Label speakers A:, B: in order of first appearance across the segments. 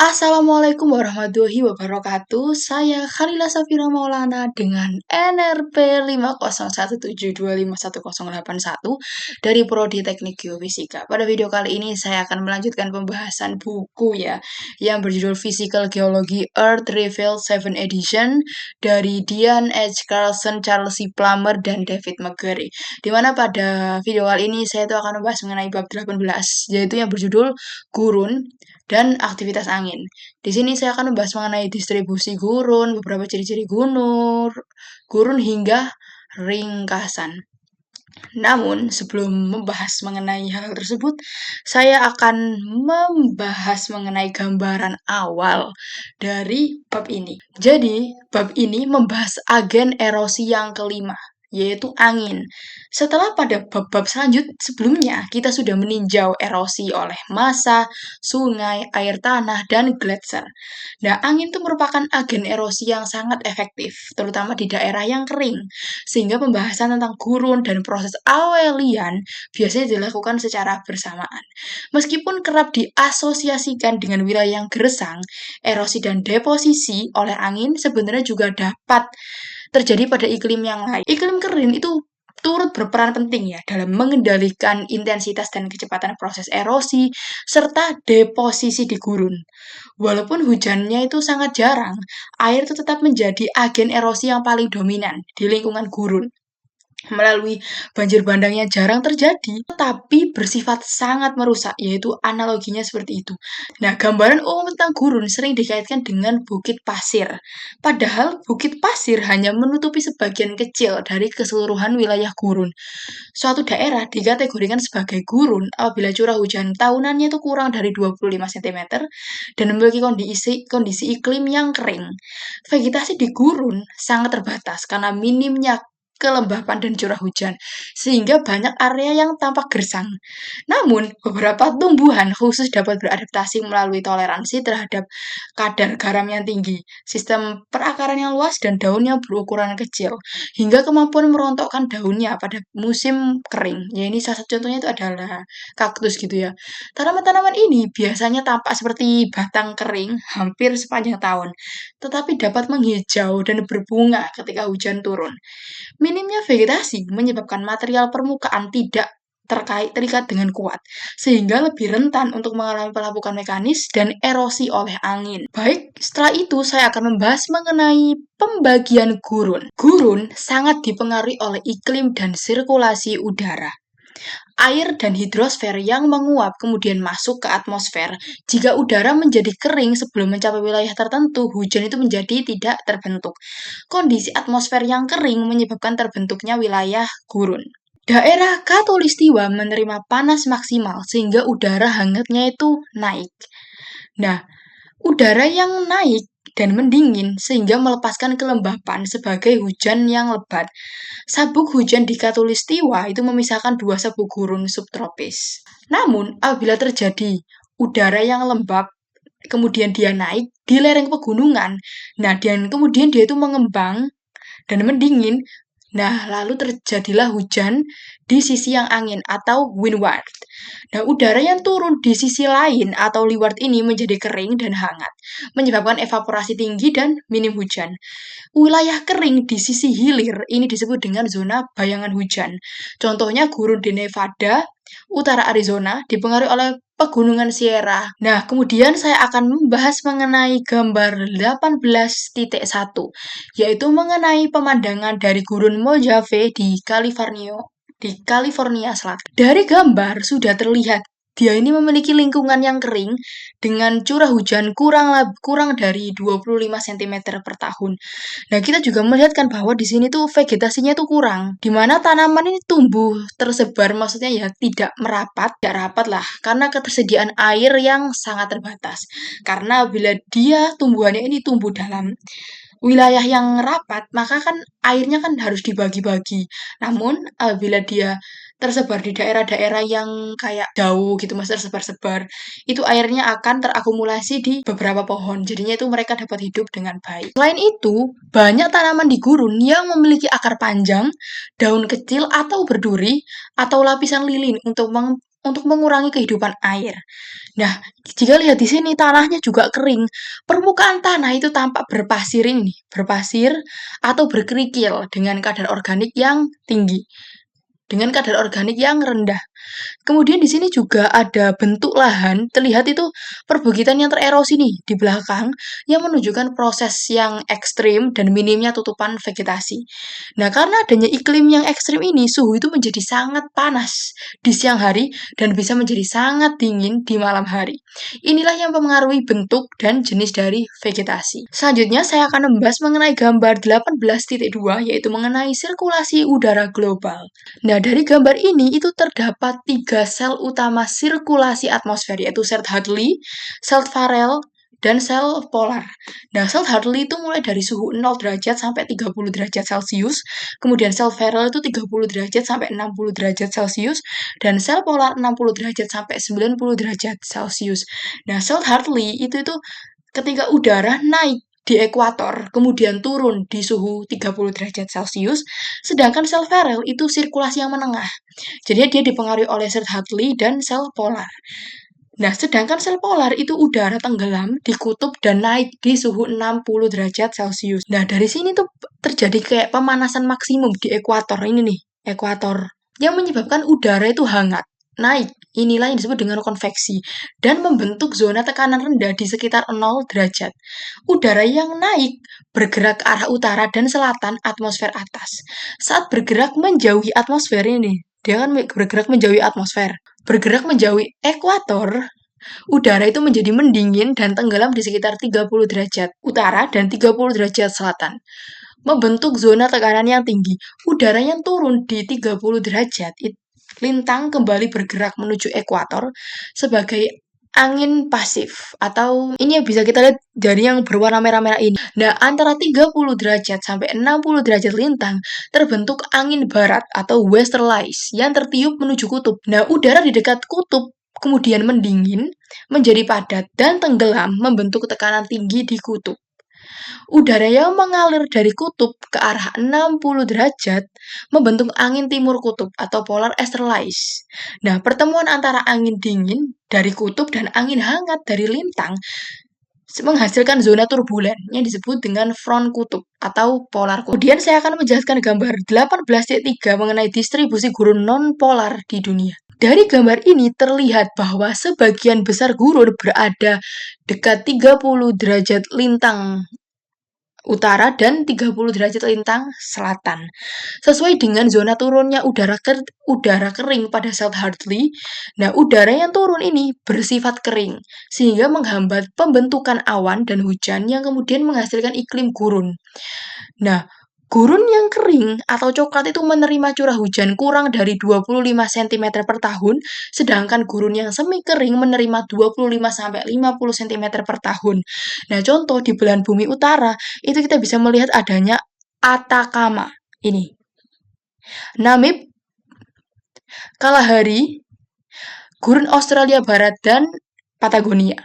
A: Assalamualaikum warahmatullahi wabarakatuh. Saya Khalila Safira Maulana dengan NRP 50172510181 dari Prodi Teknik Geofisika. Pada video kali ini saya akan melanjutkan pembahasan buku yang berjudul Physical Geology Earth Revealed 7 Edition dari Dian H. Carlson, Charles C. Plummer, dan David McGarry. Dimana pada video kali ini saya akan membahas mengenai bab 18, yaitu yang berjudul Gurun dan aktivitas angin. Di sini saya akan membahas mengenai distribusi gurun, beberapa ciri-ciri gurun hingga ringkasan. Namun, sebelum membahas mengenai hal tersebut, saya akan membahas mengenai gambaran awal dari bab ini. Jadi, bab ini membahas agen erosi yang kelima, yaitu angin. Setelah pada bab-bab sebelumnya, kita sudah meninjau erosi oleh massa, sungai, air tanah, dan gletser. Nah, angin itu merupakan agen erosi yang sangat efektif, terutama di daerah yang kering, sehingga pembahasan tentang gurun dan proses awelian biasanya dilakukan secara bersamaan. Meskipun kerap diasosiasikan dengan wilayah yang gersang, erosi dan deposisi oleh angin sebenarnya juga dapat terjadi pada iklim yang lain. Iklim kering itu turut berperan penting dalam mengendalikan intensitas dan kecepatan proses erosi serta deposisi di gurun. Walaupun hujannya itu sangat jarang, air itu tetap menjadi agen erosi yang paling dominan di lingkungan gurun. Melalui banjir bandang yang jarang terjadi, tetapi bersifat sangat merusak, yaitu analoginya seperti itu. Nah, gambaran umum tentang gurun sering dikaitkan dengan bukit pasir. Padahal bukit pasir hanya menutupi sebagian kecil dari keseluruhan wilayah gurun. Suatu daerah dikategorikan sebagai gurun apabila curah hujan tahunannya itu kurang dari 25 cm dan memiliki kondisi iklim yang kering. Vegetasi di gurun sangat terbatas karena minimnya kelembapan dan curah hujan, sehingga banyak area yang tampak gersang. Namun, beberapa tumbuhan khusus dapat beradaptasi melalui toleransi terhadap kadar garam yang tinggi, sistem perakaran yang luas, dan daun yang berukuran kecil, hingga kemampuan merontokkan daunnya pada musim kering. Ya, ini salah satu contohnya itu adalah kaktus gitu ya. Tanaman-tanaman ini biasanya tampak seperti batang kering hampir sepanjang tahun, tetapi dapat menghijau dan berbunga ketika hujan turun. Minimnya vegetasi menyebabkan material permukaan tidak terikat dengan kuat, sehingga lebih rentan untuk mengalami pelapukan mekanis dan erosi oleh angin. Baik, setelah itu saya akan membahas mengenai pembagian gurun. Gurun sangat dipengaruhi oleh iklim dan sirkulasi udara. Air dan hidrosfer yang menguap kemudian masuk ke atmosfer. Jika udara menjadi kering sebelum mencapai wilayah tertentu, hujan itu menjadi tidak terbentuk. Kondisi atmosfer yang kering menyebabkan terbentuknya wilayah gurun. Daerah Khatulistiwa menerima panas maksimal sehingga udara hangatnya itu naik. Nah, udara yang naik dan mendingin sehingga melepaskan kelembapan sebagai hujan yang lebat. Sabuk hujan di Khatulistiwa itu memisahkan dua sabuk gurun subtropis. Namun, apabila terjadi udara yang lembab, kemudian dia naik di lereng pegunungan, dan kemudian dia itu mengembang dan mendingin, lalu terjadilah hujan di sisi yang angin atau windward. Nah, udara yang turun di sisi lain atau leeward ini menjadi kering dan hangat, menyebabkan evaporasi tinggi dan minim hujan. Wilayah kering di sisi hilir ini disebut dengan zona bayangan hujan. Contohnya gurun di Nevada, utara Arizona, dipengaruhi oleh pegunungan Sierra. Nah, kemudian saya akan membahas mengenai gambar 18.1, yaitu mengenai pemandangan dari gurun Mojave di California Selatan. Dari gambar sudah terlihat dia ini memiliki lingkungan yang kering dengan curah hujan kurang dari 25 cm per tahun. Nah, kita juga melihat kan bahwa di sini tuh vegetasinya tuh kurang, di mana tanaman ini tumbuh tersebar, maksudnya ya tidak rapat lah, karena ketersediaan air yang sangat terbatas. Karena bila dia tumbuhannya ini tumbuh dalam wilayah yang rapat, maka kan airnya kan harus dibagi-bagi. Namun, bila dia tersebar di daerah-daerah yang kayak jauh gitu Mas, tersebar-sebar, itu airnya akan terakumulasi di beberapa pohon. Jadinya itu mereka dapat hidup dengan baik. Selain itu, banyak tanaman di gurun yang memiliki akar panjang, daun kecil atau berduri, atau lapisan lilin untuk untuk mengurangi kehidupan air. Nah, jika lihat di sini tanahnya juga kering. Permukaan tanah itu tampak berpasir ini, berpasir atau berkerikil dengan kadar organik yang tinggi, dengan kadar organik yang rendah. Kemudian di sini juga ada bentuk lahan, terlihat itu perbukitan yang tererosi nih di belakang yang menunjukkan proses yang ekstrim dan minimnya tutupan vegetasi. Nah, karena adanya iklim yang ekstrim ini, suhu itu menjadi sangat panas di siang hari dan bisa menjadi sangat dingin di malam hari. Inilah yang mempengaruhi bentuk dan jenis dari vegetasi. Selanjutnya saya akan membahas mengenai gambar 18.2 yaitu mengenai sirkulasi udara global. Nah, dari gambar ini itu terdapat 3 sel utama sirkulasi atmosfer, yaitu sel Hadley, sel Farrell, dan sel polar. Nah, sel Hadley itu mulai dari suhu 0 derajat sampai 30 derajat Celcius, kemudian sel Farrell itu 30 derajat sampai 60 derajat Celcius, dan sel polar 60 derajat sampai 90 derajat Celcius. Nah, sel Hadley itu ketika udara naik di ekuator, kemudian turun di suhu 30 derajat Celcius, sedangkan sel Farrell itu sirkulasi yang menengah. Jadi dia dipengaruhi oleh sel Hadley dan sel polar. Nah, sedangkan sel polar itu udara tenggelam di kutub dan naik di suhu 60 derajat Celcius. Nah, dari sini tuh terjadi kayak pemanasan maksimum di ekuator ini nih, ekuator, yang menyebabkan udara itu hangat, naik. Inilah yang disebut dengan konveksi dan membentuk zona tekanan rendah di sekitar 0 derajat. Udara yang naik bergerak ke arah utara dan selatan atmosfer atas. Saat bergerak menjauhi atmosfer ini, dia kan bergerak menjauhi atmosfer. Bergerak menjauhi ekuator, udara itu menjadi mendingin dan tenggelam di sekitar 30 derajat utara dan 30 derajat selatan. Membentuk zona tekanan yang tinggi. Udara yang turun di 30 derajat lintang kembali bergerak menuju ekuator sebagai angin pasif atau ini yang bisa kita lihat dari yang berwarna merah-merah ini. Nah, antara 30 derajat sampai 60 derajat lintang terbentuk angin barat atau westerlies yang tertiup menuju kutub. Nah, udara di dekat kutub kemudian mendingin, menjadi padat dan tenggelam membentuk tekanan tinggi di kutub. Udara yang mengalir dari kutub ke arah 60 derajat membentuk angin timur kutub atau polar easterlies. Nah, pertemuan antara angin dingin dari kutub dan angin hangat dari lintang menghasilkan zona turbulen yang disebut dengan front kutub atau polar kutub. Kemudian saya akan menjelaskan gambar 18.3 mengenai distribusi gurun non-polar di dunia. Dari gambar ini terlihat bahwa sebagian besar gurun berada dekat 30 derajat lintang utara dan 30 derajat lintang selatan. Sesuai dengan zona turunnya udara kering pada sel Hadley, nah udara yang turun ini bersifat kering, sehingga menghambat pembentukan awan dan hujan yang kemudian menghasilkan iklim gurun. Nah, gurun yang kering atau coklat itu menerima curah hujan kurang dari 25 cm per tahun, sedangkan gurun yang semi kering menerima 25 sampai 50 cm per tahun. Nah, contoh di belahan bumi utara itu kita bisa melihat adanya Atacama ini. Namib, Kalahari, gurun Australia Barat dan Patagonia.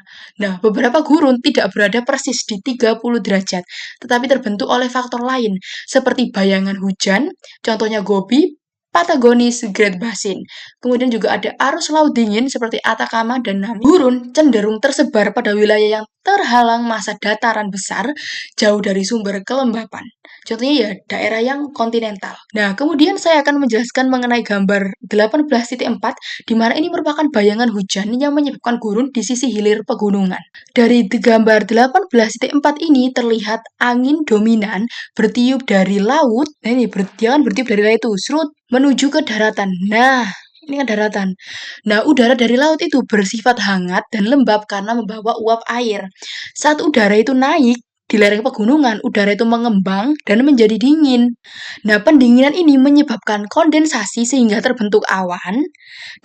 A: Nah, beberapa gurun tidak berada persis di 30 derajat, tetapi terbentuk oleh faktor lain, seperti bayangan hujan, contohnya Gobi, Patagonis Great Basin. Kemudian juga ada arus laut dingin seperti Atacama dan Namib. Gurun cenderung tersebar pada wilayah yang terhalang massa dataran besar jauh dari sumber kelembapan. Contohnya ya daerah yang kontinental. Nah, kemudian saya akan menjelaskan mengenai gambar 18.4 di mana ini merupakan bayangan hujan yang menyebabkan gurun di sisi hilir pegunungan. Dari gambar 18.4 ini terlihat angin dominan bertiup dari laut. Nah, ini dia kan bertiup dari laut itu, serut menuju ke daratan. Nah, ini kan daratan. Nah, udara dari laut itu bersifat hangat dan lembab karena membawa uap air. Saat udara itu naik di lereng pegunungan, udara itu mengembang dan menjadi dingin. Nah, pendinginan ini menyebabkan kondensasi sehingga terbentuk awan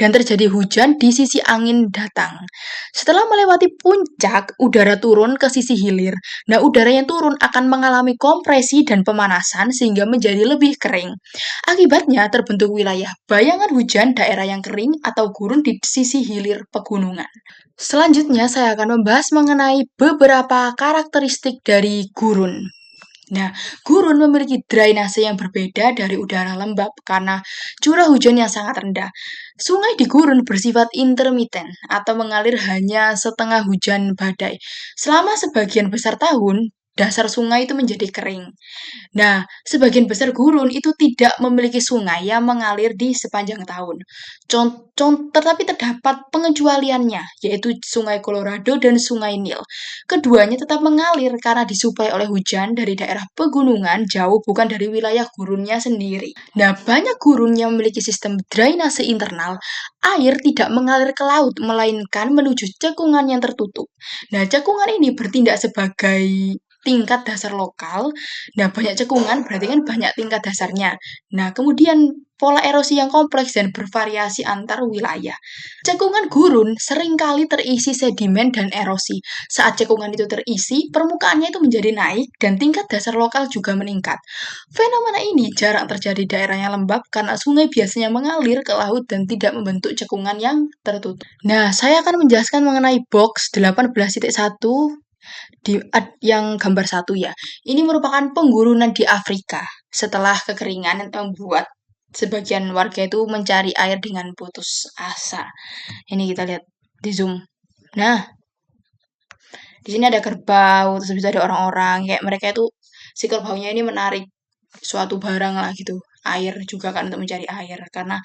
A: dan terjadi hujan di sisi angin datang. Setelah melewati puncak, udara turun ke sisi hilir. Nah, udara yang turun akan mengalami kompresi dan pemanasan sehingga menjadi lebih kering. Akibatnya terbentuk wilayah bayangan hujan daerah yang kering atau gurun di sisi hilir pegunungan. Selanjutnya saya akan membahas mengenai beberapa karakteristik dari gurun. Nah, gurun memiliki drainase yang berbeda dari udara lembab karena curah hujan yang sangat rendah. Sungai di gurun bersifat intermiten atau mengalir hanya setengah hujan badai. Selama sebagian besar tahun, dasar sungai itu menjadi kering. Nah, sebagian besar gurun itu tidak memiliki sungai yang mengalir di sepanjang tahun. Tetapi terdapat pengecualiannya, yaitu Sungai Colorado dan Sungai Nil. Keduanya tetap mengalir karena disuplai oleh hujan dari daerah pegunungan jauh, bukan dari wilayah gurunnya sendiri. Nah, banyak gurun yang memiliki sistem drainase internal, air tidak mengalir ke laut, melainkan menuju cekungan yang tertutup. Nah, cekungan ini bertindak sebagai tingkat dasar lokal. Nah, banyak cekungan berarti kan banyak tingkat dasarnya. Nah, kemudian pola erosi yang kompleks dan bervariasi antar wilayah. Cekungan gurun seringkali terisi sedimen dan erosi. Saat cekungan itu terisi, permukaannya itu menjadi naik dan tingkat dasar lokal juga meningkat. Fenomena ini jarang terjadi di daerah yang lembab karena sungai biasanya mengalir ke laut dan tidak membentuk cekungan yang tertutup. Nah, saya akan menjelaskan mengenai box 18.1 yang gambar satu ya. Ini merupakan penggurunan di Afrika setelah kekeringan yang membuat sebagian warga itu mencari air dengan putus asa. Ini kita lihat di zoom. Nah, di sini ada kerbau, terus bisa ada orang-orang kayak mereka itu si kerbaunya ini menarik suatu barang lah gitu. Air juga kan untuk mencari air karena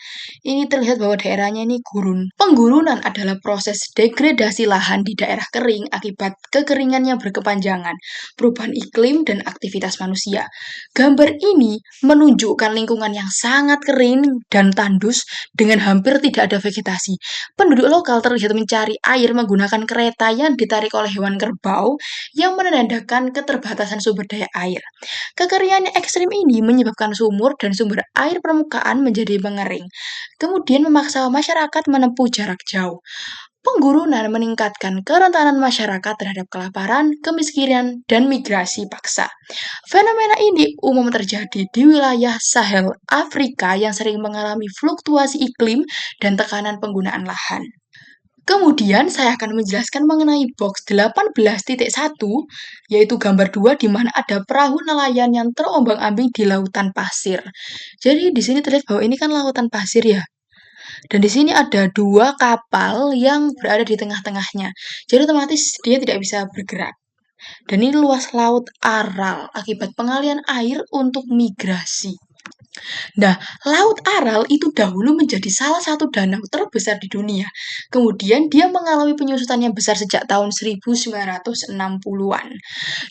A: ini terlihat bahwa daerahnya ini gurun. Penggurunan adalah proses degradasi lahan di daerah kering akibat kekeringan yang berkepanjangan, perubahan iklim dan aktivitas manusia. Gambar ini menunjukkan lingkungan yang sangat kering dan tandus dengan hampir tidak ada vegetasi. Penduduk lokal terlihat mencari air menggunakan kereta yang ditarik oleh hewan kerbau yang menandakan keterbatasan sumber daya air. Kekeringan yang ekstrim ini menyebabkan sumur dan sumber air permukaan menjadi mengering, kemudian memaksa masyarakat menempuh jarak jauh. Penggurunan meningkatkan kerentanan masyarakat terhadap kelaparan, kemiskinan, dan migrasi paksa. Fenomena ini umum terjadi di wilayah Sahel, Afrika yang sering mengalami fluktuasi iklim dan tekanan penggunaan lahan. Kemudian saya akan menjelaskan mengenai box 18.1, yaitu gambar 2 di mana ada perahu nelayan yang terombang-ambing di lautan pasir. Jadi di sini terlihat bahwa ini kan lautan pasir ya. Dan di sini ada dua kapal yang berada di tengah-tengahnya. Jadi otomatis dia tidak bisa bergerak. Dan ini luas laut Aral akibat pengalian air untuk migrasi. Nah, Laut Aral itu dahulu menjadi salah satu danau terbesar di dunia. Kemudian dia mengalami penyusutan yang besar sejak tahun 1960-an.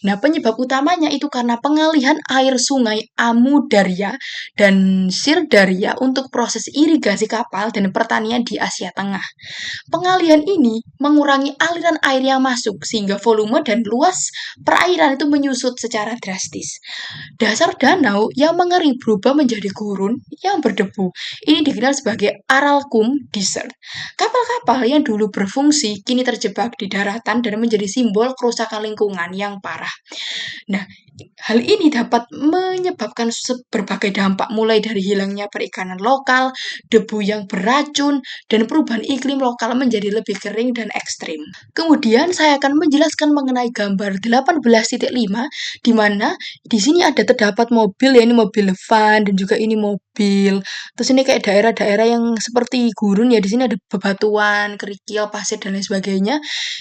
A: Nah, penyebab utamanya itu karena pengalihan air sungai Amu Darya dan Sir Darya untuk proses irigasi kapal dan pertanian di Asia Tengah. Pengalihan ini mengurangi aliran air yang masuk sehingga volume dan luas perairan itu menyusut secara drastis. Dasar danau yang mengering berubah menjadi gurun yang berdebu. Ini dikenal sebagai Aralkum Desert. Kapal-kapal yang dulu berfungsi kini terjebak di daratan dan menjadi simbol kerusakan lingkungan yang parah. Nah, hal ini dapat menyebabkan berbagai dampak mulai dari hilangnya perikanan lokal, debu yang beracun, dan perubahan iklim lokal menjadi lebih kering dan ekstrim. Kemudian saya akan menjelaskan mengenai gambar 18.5 di mana di sini terdapat mobil ya, ini mobil van dan juga ini mobil. Terus ini kayak daerah-daerah yang seperti gurun ya, di sini ada bebatuan, kerikil, pasir dan lain sebagainya.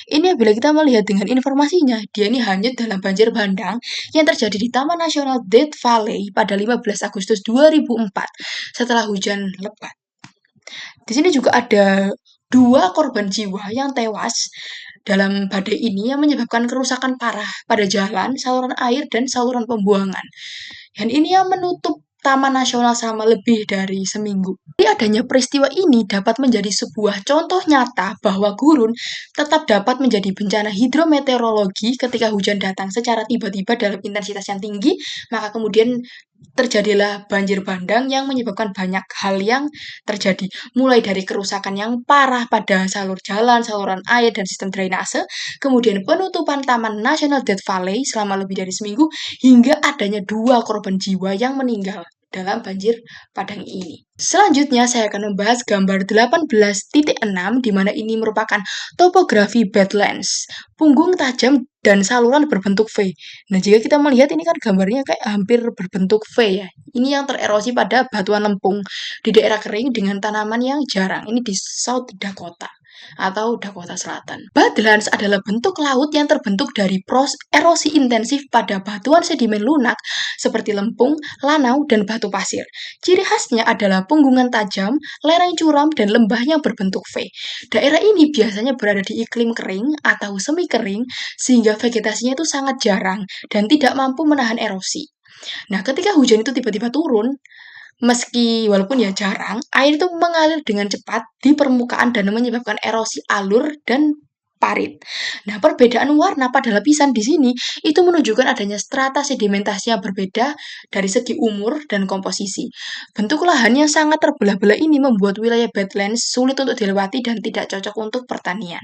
A: Ini bila kita melihat dengan informasinya, dia ini hanyut dalam banjir bandang yang terjadi di Taman Nasional Death Valley pada 15 Agustus 2004 setelah hujan lebat. Di sini juga ada 2 korban jiwa yang tewas dalam badai ini yang menyebabkan kerusakan parah pada jalan, saluran air, dan saluran pembuangan. Dan ini yang menutup Taman Nasional selama lebih dari seminggu. Jadi adanya peristiwa ini dapat menjadi sebuah contoh nyata bahwa gurun tetap dapat menjadi bencana hidrometeorologi ketika hujan datang secara tiba-tiba dalam intensitas yang tinggi, maka kemudian terjadilah banjir bandang yang menyebabkan banyak hal yang terjadi, mulai dari kerusakan yang parah pada salur jalan, saluran air, dan sistem drainase, kemudian penutupan Taman Nasional Death Valley selama lebih dari seminggu, hingga adanya 2 korban jiwa yang meninggal. dalam banjir Padang ini. Selanjutnya saya akan membahas gambar 18.6 di mana ini merupakan topografi Badlands, punggung tajam dan saluran berbentuk V. Nah, jika kita melihat ini kan gambarnya kayak hampir berbentuk V ya. Ini yang tererosi pada batuan lempung di daerah kering dengan tanaman yang jarang. Ini di South Dakota atau Dakota Selatan. Badlands adalah bentuk laut yang terbentuk dari erosi intensif pada batuan sedimen lunak seperti lempung, lanau, dan batu pasir. Ciri khasnya adalah punggungan tajam, lereng curam, dan lembah yang berbentuk V. Daerah ini biasanya berada di iklim kering atau semi kering sehingga vegetasinya itu sangat jarang dan tidak mampu menahan erosi. Nah, ketika hujan itu tiba-tiba turun, meski walaupun ya jarang, air itu mengalir dengan cepat di permukaan dan menyebabkan erosi alur dan parit. Nah, perbedaan warna pada lapisan di sini itu menunjukkan adanya strata sedimentasi yang berbeda dari segi umur dan komposisi. Bentuk lahan yang sangat terbelah-belah ini membuat wilayah Badlands sulit untuk dilewati dan tidak cocok untuk pertanian.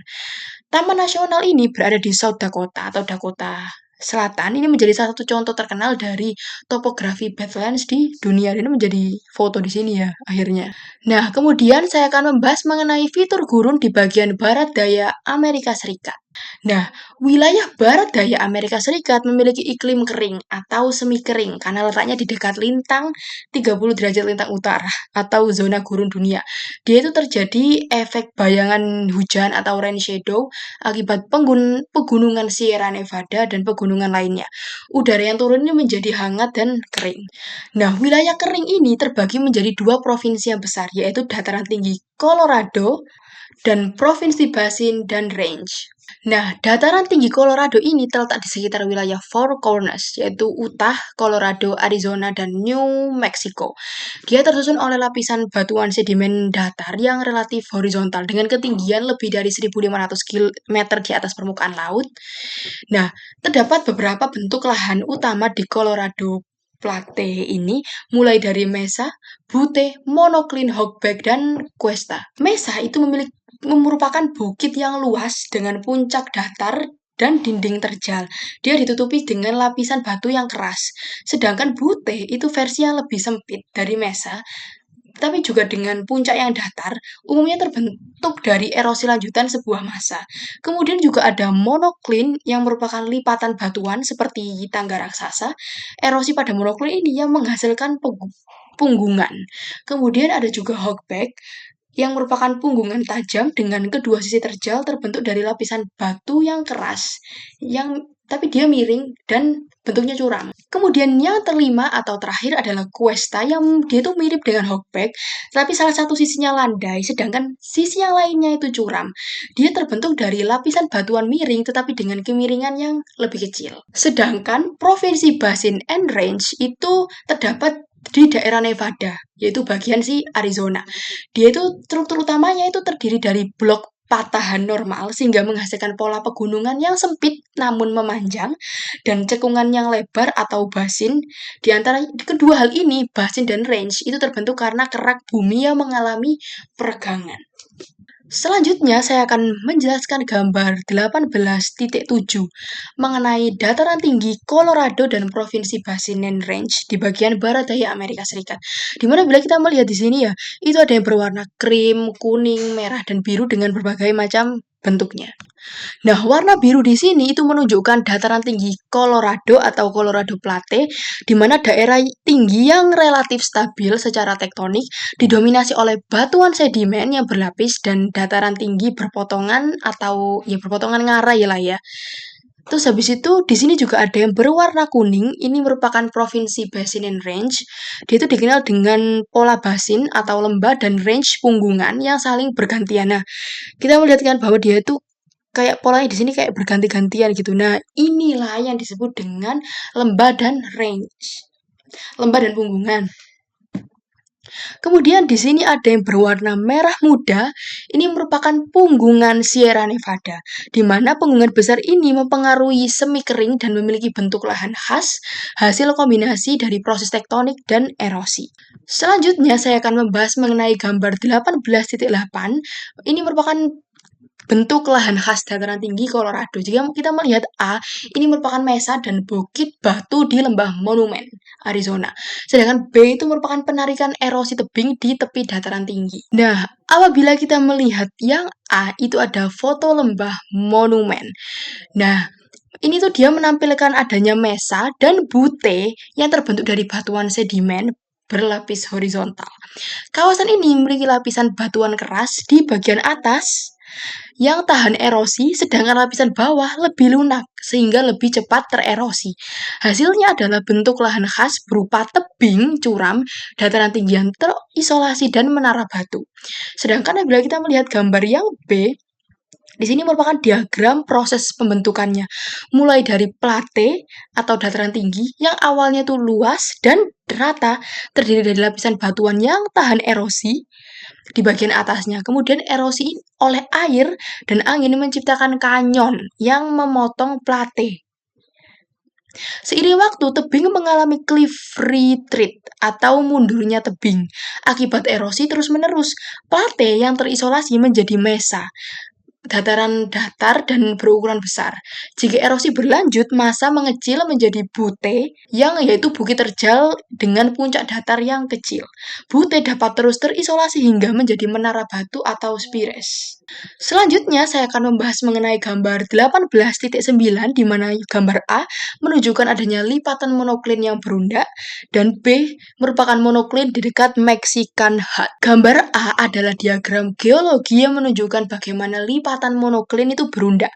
A: Taman nasional ini berada di South Dakota atau Dakota Selatan. Ini menjadi salah satu contoh terkenal dari topografi Badlands di dunia. Ini menjadi foto di sini ya akhirnya. Nah, kemudian saya akan membahas mengenai fitur gurun di bagian barat daya Amerika Serikat. Nah, wilayah barat daya Amerika Serikat memiliki iklim kering atau semi kering karena letaknya di dekat lintang 30 derajat lintang utara atau zona gurun dunia. Dia itu terjadi efek bayangan hujan atau rain shadow akibat pegunungan Sierra Nevada dan pegunungan lainnya. Udara yang turun ini menjadi hangat dan kering. Nah, wilayah kering ini terbagi menjadi dua provinsi yang besar, yaitu dataran tinggi Colorado dan provinsi Basin dan Range. Nah, dataran tinggi Colorado ini terletak di sekitar wilayah Four Corners, yaitu Utah, Colorado, Arizona, dan New Mexico. Dia tersusun oleh lapisan batuan sedimen datar yang relatif horizontal dengan ketinggian lebih dari 1.500 meter di atas permukaan laut. Nah, terdapat beberapa bentuk lahan utama di Colorado Platte ini, mulai dari Mesa, Butte, Monocline, Hogback, dan Cuesta. Mesa itu merupakan bukit yang luas dengan puncak datar dan dinding terjal. Dia ditutupi dengan lapisan batu yang keras. Sedangkan Butte itu versi yang lebih sempit dari Mesa, tapi juga dengan puncak yang datar, umumnya terbentuk dari erosi lanjutan sebuah massa. Kemudian juga ada monocline yang merupakan lipatan batuan seperti tangga raksasa. Erosi pada monocline ini yang menghasilkan punggungan. Kemudian ada juga hogback yang merupakan punggungan tajam dengan kedua sisi terjal terbentuk dari lapisan batu yang keras, tapi dia miring dan bentuknya curam. Kemudian yang kelima atau terakhir adalah Cuesta yang dia itu mirip dengan hogback, tapi salah satu sisinya landai, sedangkan sisi yang lainnya itu curam. Dia terbentuk dari lapisan batuan miring tetapi dengan kemiringan yang lebih kecil. Sedangkan provinsi Basin and Range itu terdapat di daerah Nevada, yaitu bagian Arizona. Dia itu struktur utamanya itu terdiri dari blok patahan normal sehingga menghasilkan pola pegunungan yang sempit namun memanjang dan cekungan yang lebar atau basin. Di antara kedua hal ini, basin dan range itu terbentuk karena kerak bumi yang mengalami peregangan. Selanjutnya saya akan menjelaskan gambar 18.7 mengenai dataran tinggi Colorado dan provinsi Basin and Range di bagian barat daya Amerika Serikat. Dimana bila kita melihat di sini ya, itu ada yang berwarna krim, kuning, merah, dan biru dengan berbagai macam bentuknya. Nah, warna biru di sini itu menunjukkan dataran tinggi Colorado atau Colorado Platte, di mana daerah tinggi yang relatif stabil secara tektonik didominasi oleh batuan sedimen yang berlapis dan dataran tinggi berpotongan atau ya berpotongan ngarai lah ya. Terus habis itu di sini juga ada yang berwarna kuning. Ini merupakan provinsi Basin and Range. Dia itu dikenal dengan pola basin atau lembah dan range punggungan yang saling bergantian. Nah, kita melihat kan bahwa dia itu kayak polanya di sini kayak berganti-gantian gitu. Nah, inilah yang disebut dengan lembah dan range. Lembah dan punggungan. Kemudian di sini ada yang berwarna merah muda. Ini merupakan punggungan Sierra Nevada, di mana punggungan besar ini mempengaruhi semi kering dan memiliki bentuk lahan khas, hasil kombinasi dari proses tektonik dan erosi. Selanjutnya saya akan membahas mengenai gambar 18.8. Ini merupakan bentuk lahan khas dataran tinggi Colorado. Jika kita melihat A, ini merupakan mesa dan bukit batu di lembah Monument, Arizona. Sedangkan B itu merupakan penarikan erosi tebing di tepi dataran tinggi. Nah, apabila kita melihat yang A, itu ada foto lembah Monument. Nah, ini tuh dia menampilkan adanya mesa dan butte yang terbentuk dari batuan sedimen berlapis horizontal. Kawasan ini memiliki lapisan batuan keras di bagian atas yang tahan erosi, sedangkan lapisan bawah lebih lunak sehingga lebih cepat tererosi. Hasilnya adalah bentuk lahan khas berupa tebing curam, dataran tinggi yang terisolasi dan menara batu. Sedangkan bila kita melihat gambar yang B, di sini merupakan diagram proses pembentukannya, mulai dari plate atau dataran tinggi yang awalnya itu luas dan rata, terdiri dari lapisan batuan yang tahan erosi di bagian atasnya. Kemudian erosi oleh air dan angin menciptakan kanyon yang memotong plate. Seiring waktu, tebing mengalami cliff retreat atau mundurnya tebing. Akibat erosi terus-menerus, plate yang terisolasi menjadi mesa, dataran datar dan berukuran besar. Jika erosi berlanjut, massa mengecil menjadi butte, yang yaitu bukit terjal dengan puncak datar yang kecil. Butte dapat terus terisolasi hingga menjadi menara batu atau spires. Selanjutnya, saya akan membahas mengenai gambar 18.9, di mana gambar A menunjukkan adanya lipatan monoklin yang berundak, dan B merupakan monoklin di dekat Mexican Hat. Gambar A adalah diagram geologi yang menunjukkan bagaimana lipatan monoklin itu berundak,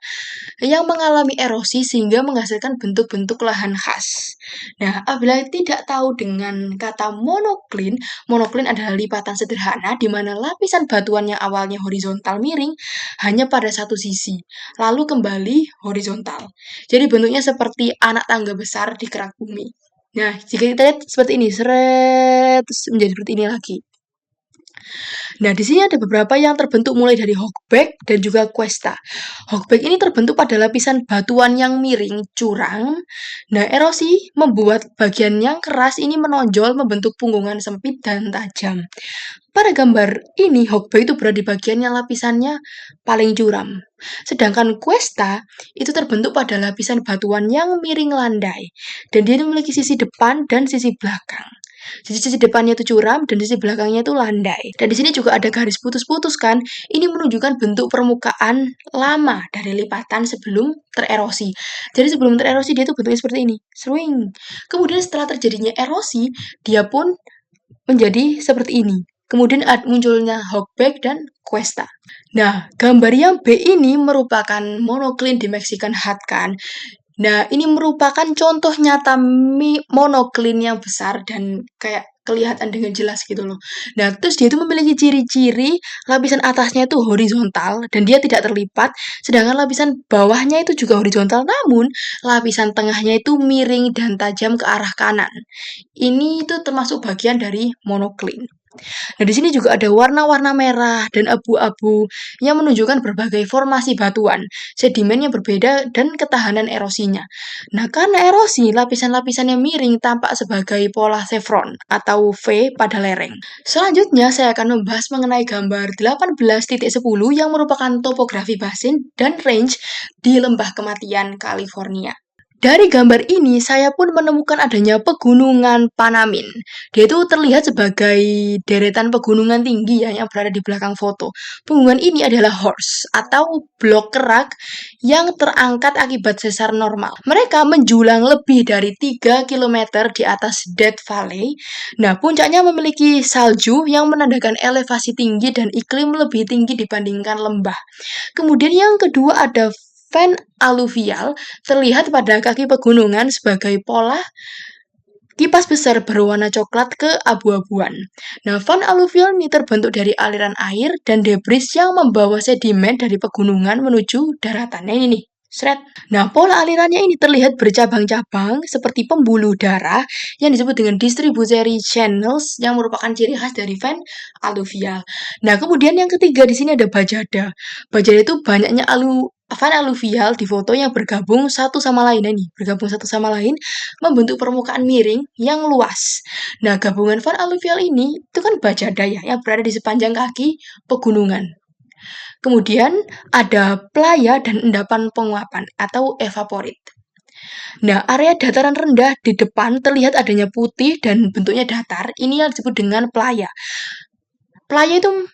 A: yang mengalami erosi sehingga menghasilkan bentuk-bentuk lahan khas. Nah, apabila tidak tahu dengan kata monoklin, monoklin adalah lipatan sederhana di mana lapisan batuan yang awalnya horizontal miring hanya pada satu sisi, lalu kembali horizontal. Jadi bentuknya seperti anak tangga besar di kerak bumi. Nah, jika kita lihat seperti ini, seret, menjadi seperti ini lagi. Nah, di sini ada beberapa yang terbentuk mulai dari hogback dan juga cuesta. Hogback ini terbentuk pada lapisan batuan yang miring, curang. Nah, erosi membuat bagian yang keras ini menonjol membentuk punggungan sempit dan tajam. Pada gambar ini, hogback itu berada di bagian yang lapisannya paling curam. Sedangkan cuesta itu terbentuk pada lapisan batuan yang miring landai. Dan dia memiliki sisi depan dan sisi belakang. Sisi depannya itu curam dan sisi belakangnya itu landai. Dan di sini juga ada garis putus-putus kan. Ini menunjukkan bentuk permukaan lama dari lipatan sebelum tererosi. Jadi sebelum tererosi dia tuh bentuknya seperti ini, swing. Kemudian setelah terjadinya erosi, dia pun menjadi seperti ini. Kemudian munculnya hogback dan cuesta. Nah, gambar yang B ini merupakan monoklin di Mexican Hat kan. Nah, ini merupakan contoh nyata monoklin yang besar dan kayak kelihatan dengan jelas gitu loh. Nah, terus dia itu memiliki ciri-ciri lapisan atasnya itu horizontal dan dia tidak terlipat, sedangkan lapisan bawahnya itu juga horizontal, namun lapisan tengahnya itu miring dan tajam ke arah kanan. Ini itu termasuk bagian dari monoklin. Nah, di sini juga ada warna-warna merah dan abu-abu yang menunjukkan berbagai formasi batuan, sedimen yang berbeda, dan ketahanan erosinya. Nah, karena erosi, lapisan-lapisan yang miring tampak sebagai pola chevron atau V pada lereng. Selanjutnya, saya akan membahas mengenai gambar 18.10 yang merupakan topografi basin dan range di Lembah Kematian, California. Dari gambar ini, saya pun menemukan adanya pegunungan Panamin. Dia itu terlihat sebagai deretan pegunungan tinggi ya, yang berada di belakang foto. Pegunungan ini adalah horse atau blok kerak yang terangkat akibat sesar normal. Mereka menjulang lebih dari 3 km di atas Death Valley. Nah, puncaknya memiliki salju yang menandakan elevasi tinggi dan iklim lebih tinggi dibandingkan lembah. Kemudian yang kedua ada fan aluvial, terlihat pada kaki pegunungan sebagai pola kipas besar berwarna coklat ke abu-abuan. Nah, fan aluvial ini terbentuk dari aliran air dan debris yang membawa sedimen dari pegunungan menuju daratan. Nah, ini nih. Seret. Nah, pola alirannya ini terlihat bercabang-cabang seperti pembuluh darah yang disebut dengan distributary channels yang merupakan ciri khas dari fan aluvial. Nah, kemudian yang ketiga di sini ada bajada. Bajada itu banyaknya fan aluvial di foto yang bergabung satu sama lain. Nah, ini bergabung satu sama lain membentuk permukaan miring yang luas. Nah, gabungan fan aluvial ini itu kan bajada ya, yang berada di sepanjang kaki pegunungan. Kemudian ada playa dan endapan penguapan atau evaporate. Nah, area dataran rendah di depan terlihat adanya putih dan bentuknya datar. Ini yang disebut dengan playa. Playa itu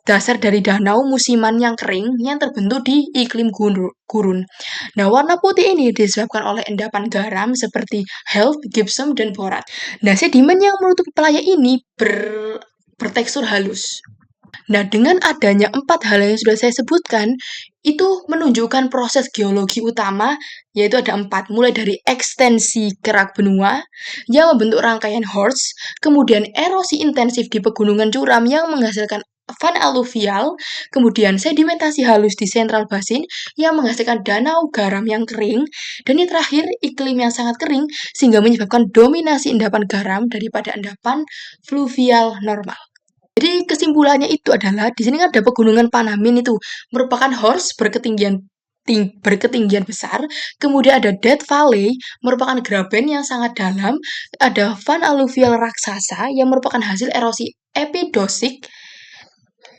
A: dasar dari danau musiman yang kering yang terbentuk di iklim gurun. Nah, warna putih ini disebabkan oleh endapan garam seperti half, gypsum, dan borat. Nah, sedimen yang menutupi playa ini bertekstur halus. Nah, dengan adanya 4 hal yang sudah saya sebutkan, itu menunjukkan proses geologi utama, yaitu ada 4, mulai dari ekstensi kerak benua yang membentuk rangkaian horst, kemudian erosi intensif di pegunungan curam yang menghasilkan van aluvial, kemudian sedimentasi halus di central basin yang menghasilkan danau garam yang kering, dan yang terakhir iklim yang sangat kering sehingga menyebabkan dominasi endapan garam daripada endapan fluvial normal. Jadi kesimpulannya itu adalah di sini kan ada pegunungan Panamin itu merupakan horst berketinggian besar, kemudian ada Death Valley merupakan graben yang sangat dalam, ada Van Alluvial raksasa yang merupakan hasil erosi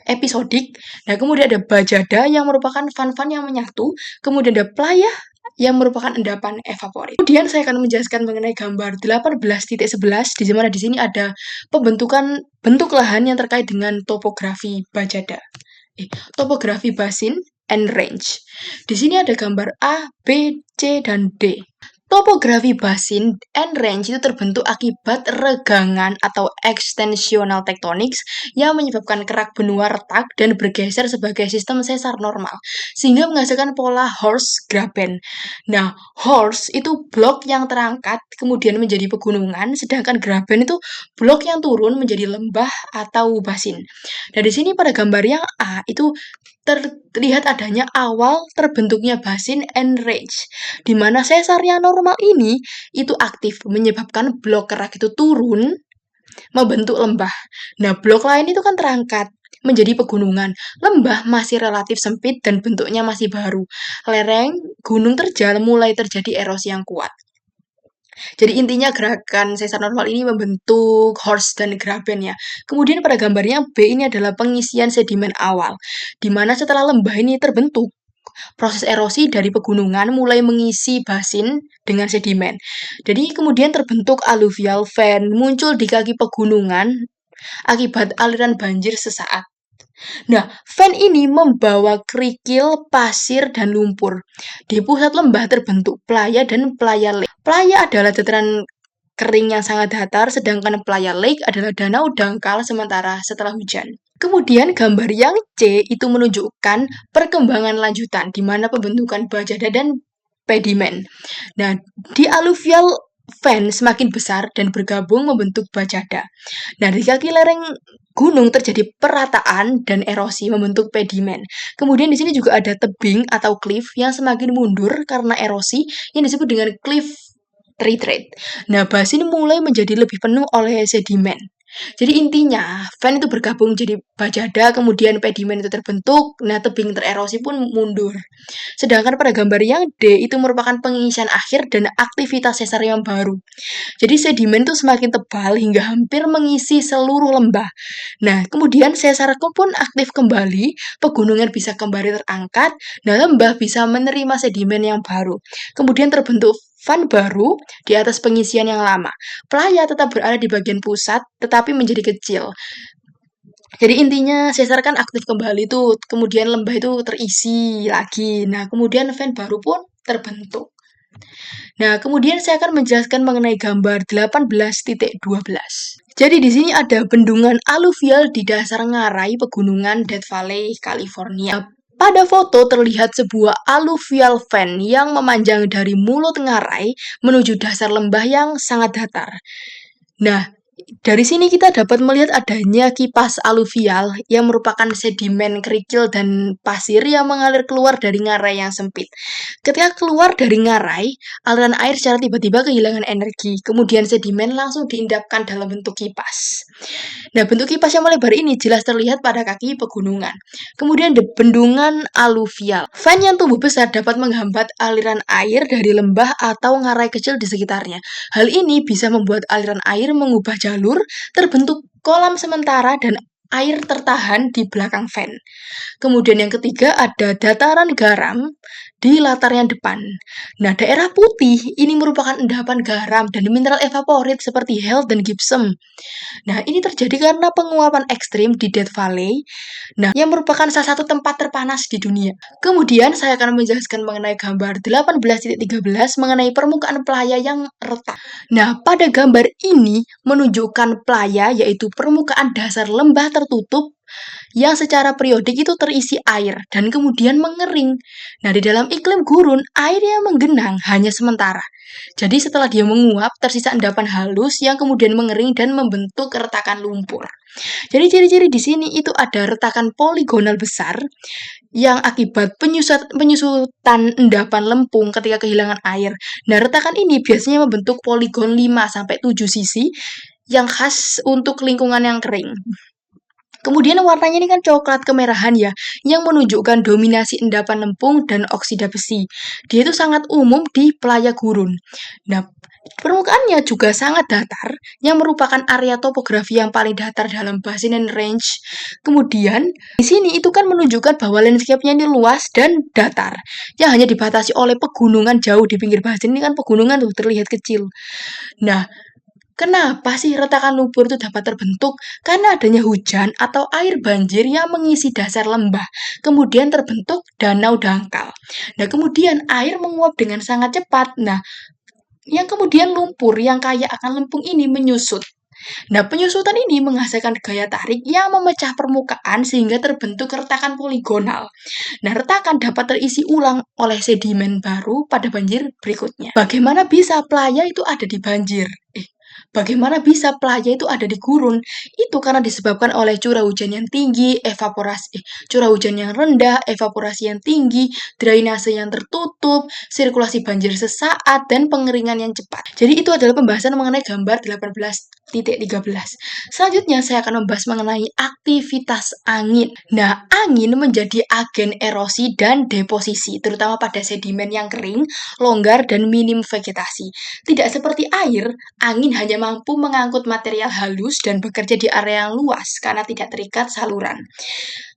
A: episodik. Nah, kemudian ada Bajada yang merupakan van-van yang menyatu, kemudian ada Playa yang merupakan endapan evaporit. Kemudian saya akan menjelaskan mengenai gambar 18.11 di mana di sini ada pembentukan bentuk lahan yang terkait dengan topografi Bajada. Topografi basin and range. Di sini ada gambar A, B, C, dan D. Topografi basin and range itu terbentuk akibat regangan atau extensional tectonics yang menyebabkan kerak benua retak dan bergeser sebagai sistem sesar normal, sehingga menghasilkan pola horst graben. Nah, horst itu blok yang terangkat kemudian menjadi pegunungan, sedangkan graben itu blok yang turun menjadi lembah atau basin. Nah, di sini pada gambar yang A itu terlihat adanya awal terbentuknya basin and range, di mana sesar yang normal ini itu aktif menyebabkan blok kerak itu turun membentuk lembah. Nah, blok lain itu kan terangkat menjadi pegunungan. Lembah masih relatif sempit dan bentuknya masih baru. Lereng gunung terjal mulai terjadi erosi yang kuat. Jadi intinya gerakan sesar normal ini membentuk horst dan graben ya. Kemudian pada gambarnya B ini adalah pengisian sedimen awal, di mana setelah lembah ini terbentuk, proses erosi dari pegunungan mulai mengisi basin dengan sedimen. Jadi kemudian terbentuk alluvial fan muncul di kaki pegunungan akibat aliran banjir sesaat. Nah, fan ini membawa kerikil, pasir, dan lumpur. Di pusat lembah terbentuk playa dan playa lake. Playa adalah dataran kering yang sangat datar, sedangkan playa lake adalah danau dangkal sementara setelah hujan. Kemudian gambar yang C itu menunjukkan perkembangan lanjutan, di mana pembentukan bajada dan pedimen. Nah, di alluvial fan semakin besar dan bergabung membentuk bajada. Nah, di kaki lereng gunung terjadi perataan dan erosi membentuk pedimen. Kemudian di sini juga ada tebing atau cliff yang semakin mundur karena erosi yang disebut dengan cliff retreat. Nah, basin mulai menjadi lebih penuh oleh sedimen. Jadi intinya, fan itu bergabung jadi bajada, kemudian pedimen itu terbentuk, nah tebing tererosi pun mundur. Sedangkan pada gambar yang D itu merupakan pengisian akhir dan aktivitas sesar yang baru. Jadi sedimen itu semakin tebal hingga hampir mengisi seluruh lembah. Nah, kemudian sesar pun aktif kembali, pegunungan bisa kembali terangkat, nah lembah bisa menerima sedimen yang baru. Kemudian terbentuk van baru di atas pengisian yang lama. Playa tetap berada di bagian pusat, tetapi menjadi kecil. Jadi intinya sesar kan aktif kembali tuh, kemudian lembah itu terisi lagi. Nah, kemudian van baru pun terbentuk. Nah, kemudian saya akan menjelaskan mengenai gambar 18.12. Jadi di sini ada bendungan aluvial di dasar ngarai pegunungan Death Valley, California. Pada foto terlihat sebuah alluvial fan yang memanjang dari mulut ngarai menuju dasar lembah yang sangat datar. Nah, dari sini kita dapat melihat adanya kipas aluvial yang merupakan sedimen kerikil dan pasir yang mengalir keluar dari ngarai yang sempit. Ketika keluar dari ngarai, aliran air secara tiba-tiba kehilangan energi, kemudian sedimen langsung diendapkan dalam bentuk kipas. Nah, bentuk kipas yang melebar ini jelas terlihat pada kaki pegunungan. Kemudian ada bendungan aluvial. Fan yang tumbuh besar dapat menghambat aliran air dari lembah atau ngarai kecil di sekitarnya. Hal ini bisa membuat aliran air mengubah jalur, terbentuk kolam sementara dan air tertahan di belakang fan. Kemudian yang ketiga ada dataran garam di latarnya depan. Nah, daerah putih ini merupakan endapan garam dan mineral evaporit seperti hell dan gypsum. Nah, ini terjadi karena penguapan ekstrim di Death Valley, nah, yang merupakan salah satu tempat terpanas di dunia. Kemudian saya akan menjelaskan mengenai gambar 18.13 mengenai permukaan playa yang retak. Nah, pada gambar ini menunjukkan playa yaitu permukaan dasar lembah tertutup yang secara periodik itu terisi air dan kemudian mengering. Nah, di dalam iklim gurun, air yang menggenang hanya sementara. Jadi setelah dia menguap, tersisa endapan halus yang kemudian mengering dan membentuk retakan lumpur. Jadi ciri-ciri di sini itu ada retakan poligonal besar yang akibat penyusutan endapan lempung ketika kehilangan air. Nah, retakan ini biasanya membentuk poligon 5-7 sisi yang khas untuk lingkungan yang kering. Kemudian warnanya ini kan coklat kemerahan ya, yang menunjukkan dominasi endapan lempung dan oksida besi. Dia itu sangat umum di playa gurun. Nah, permukaannya juga sangat datar, yang merupakan area topografi yang paling datar dalam basin and range. Kemudian, di sini itu kan menunjukkan bahwa landscape-nya ini luas dan datar, yang hanya dibatasi oleh pegunungan jauh di pinggir basin. Ini kan pegunungan tuh terlihat kecil. Nah, kenapa sih retakan lumpur itu dapat terbentuk? Karena adanya hujan atau air banjir yang mengisi dasar lembah, kemudian terbentuk danau dangkal. Nah, kemudian air menguap dengan sangat cepat. Nah, yang kemudian lumpur yang kaya akan lempung ini menyusut. Nah, penyusutan ini menghasilkan gaya tarik yang memecah permukaan sehingga terbentuk retakan poligonal. Nah, retakan dapat terisi ulang oleh sedimen baru pada banjir berikutnya. Bagaimana bisa playa itu ada di banjir? Bagaimana bisa playa itu ada di gurun? Itu karena disebabkan oleh curah hujan yang tinggi, curah hujan yang rendah, evaporasi yang tinggi, drainase yang tertutup, sirkulasi banjir sesaat, dan pengeringan yang cepat. Jadi itu adalah pembahasan mengenai gambar 18.13. Selanjutnya saya akan membahas mengenai aktivitas angin. Nah, angin menjadi agen erosi dan deposisi, terutama pada sedimen yang kering, longgar, dan minim vegetasi. Tidak seperti air, angin hanya mampu mengangkut material halus dan bekerja di area yang luas karena tidak terikat saluran.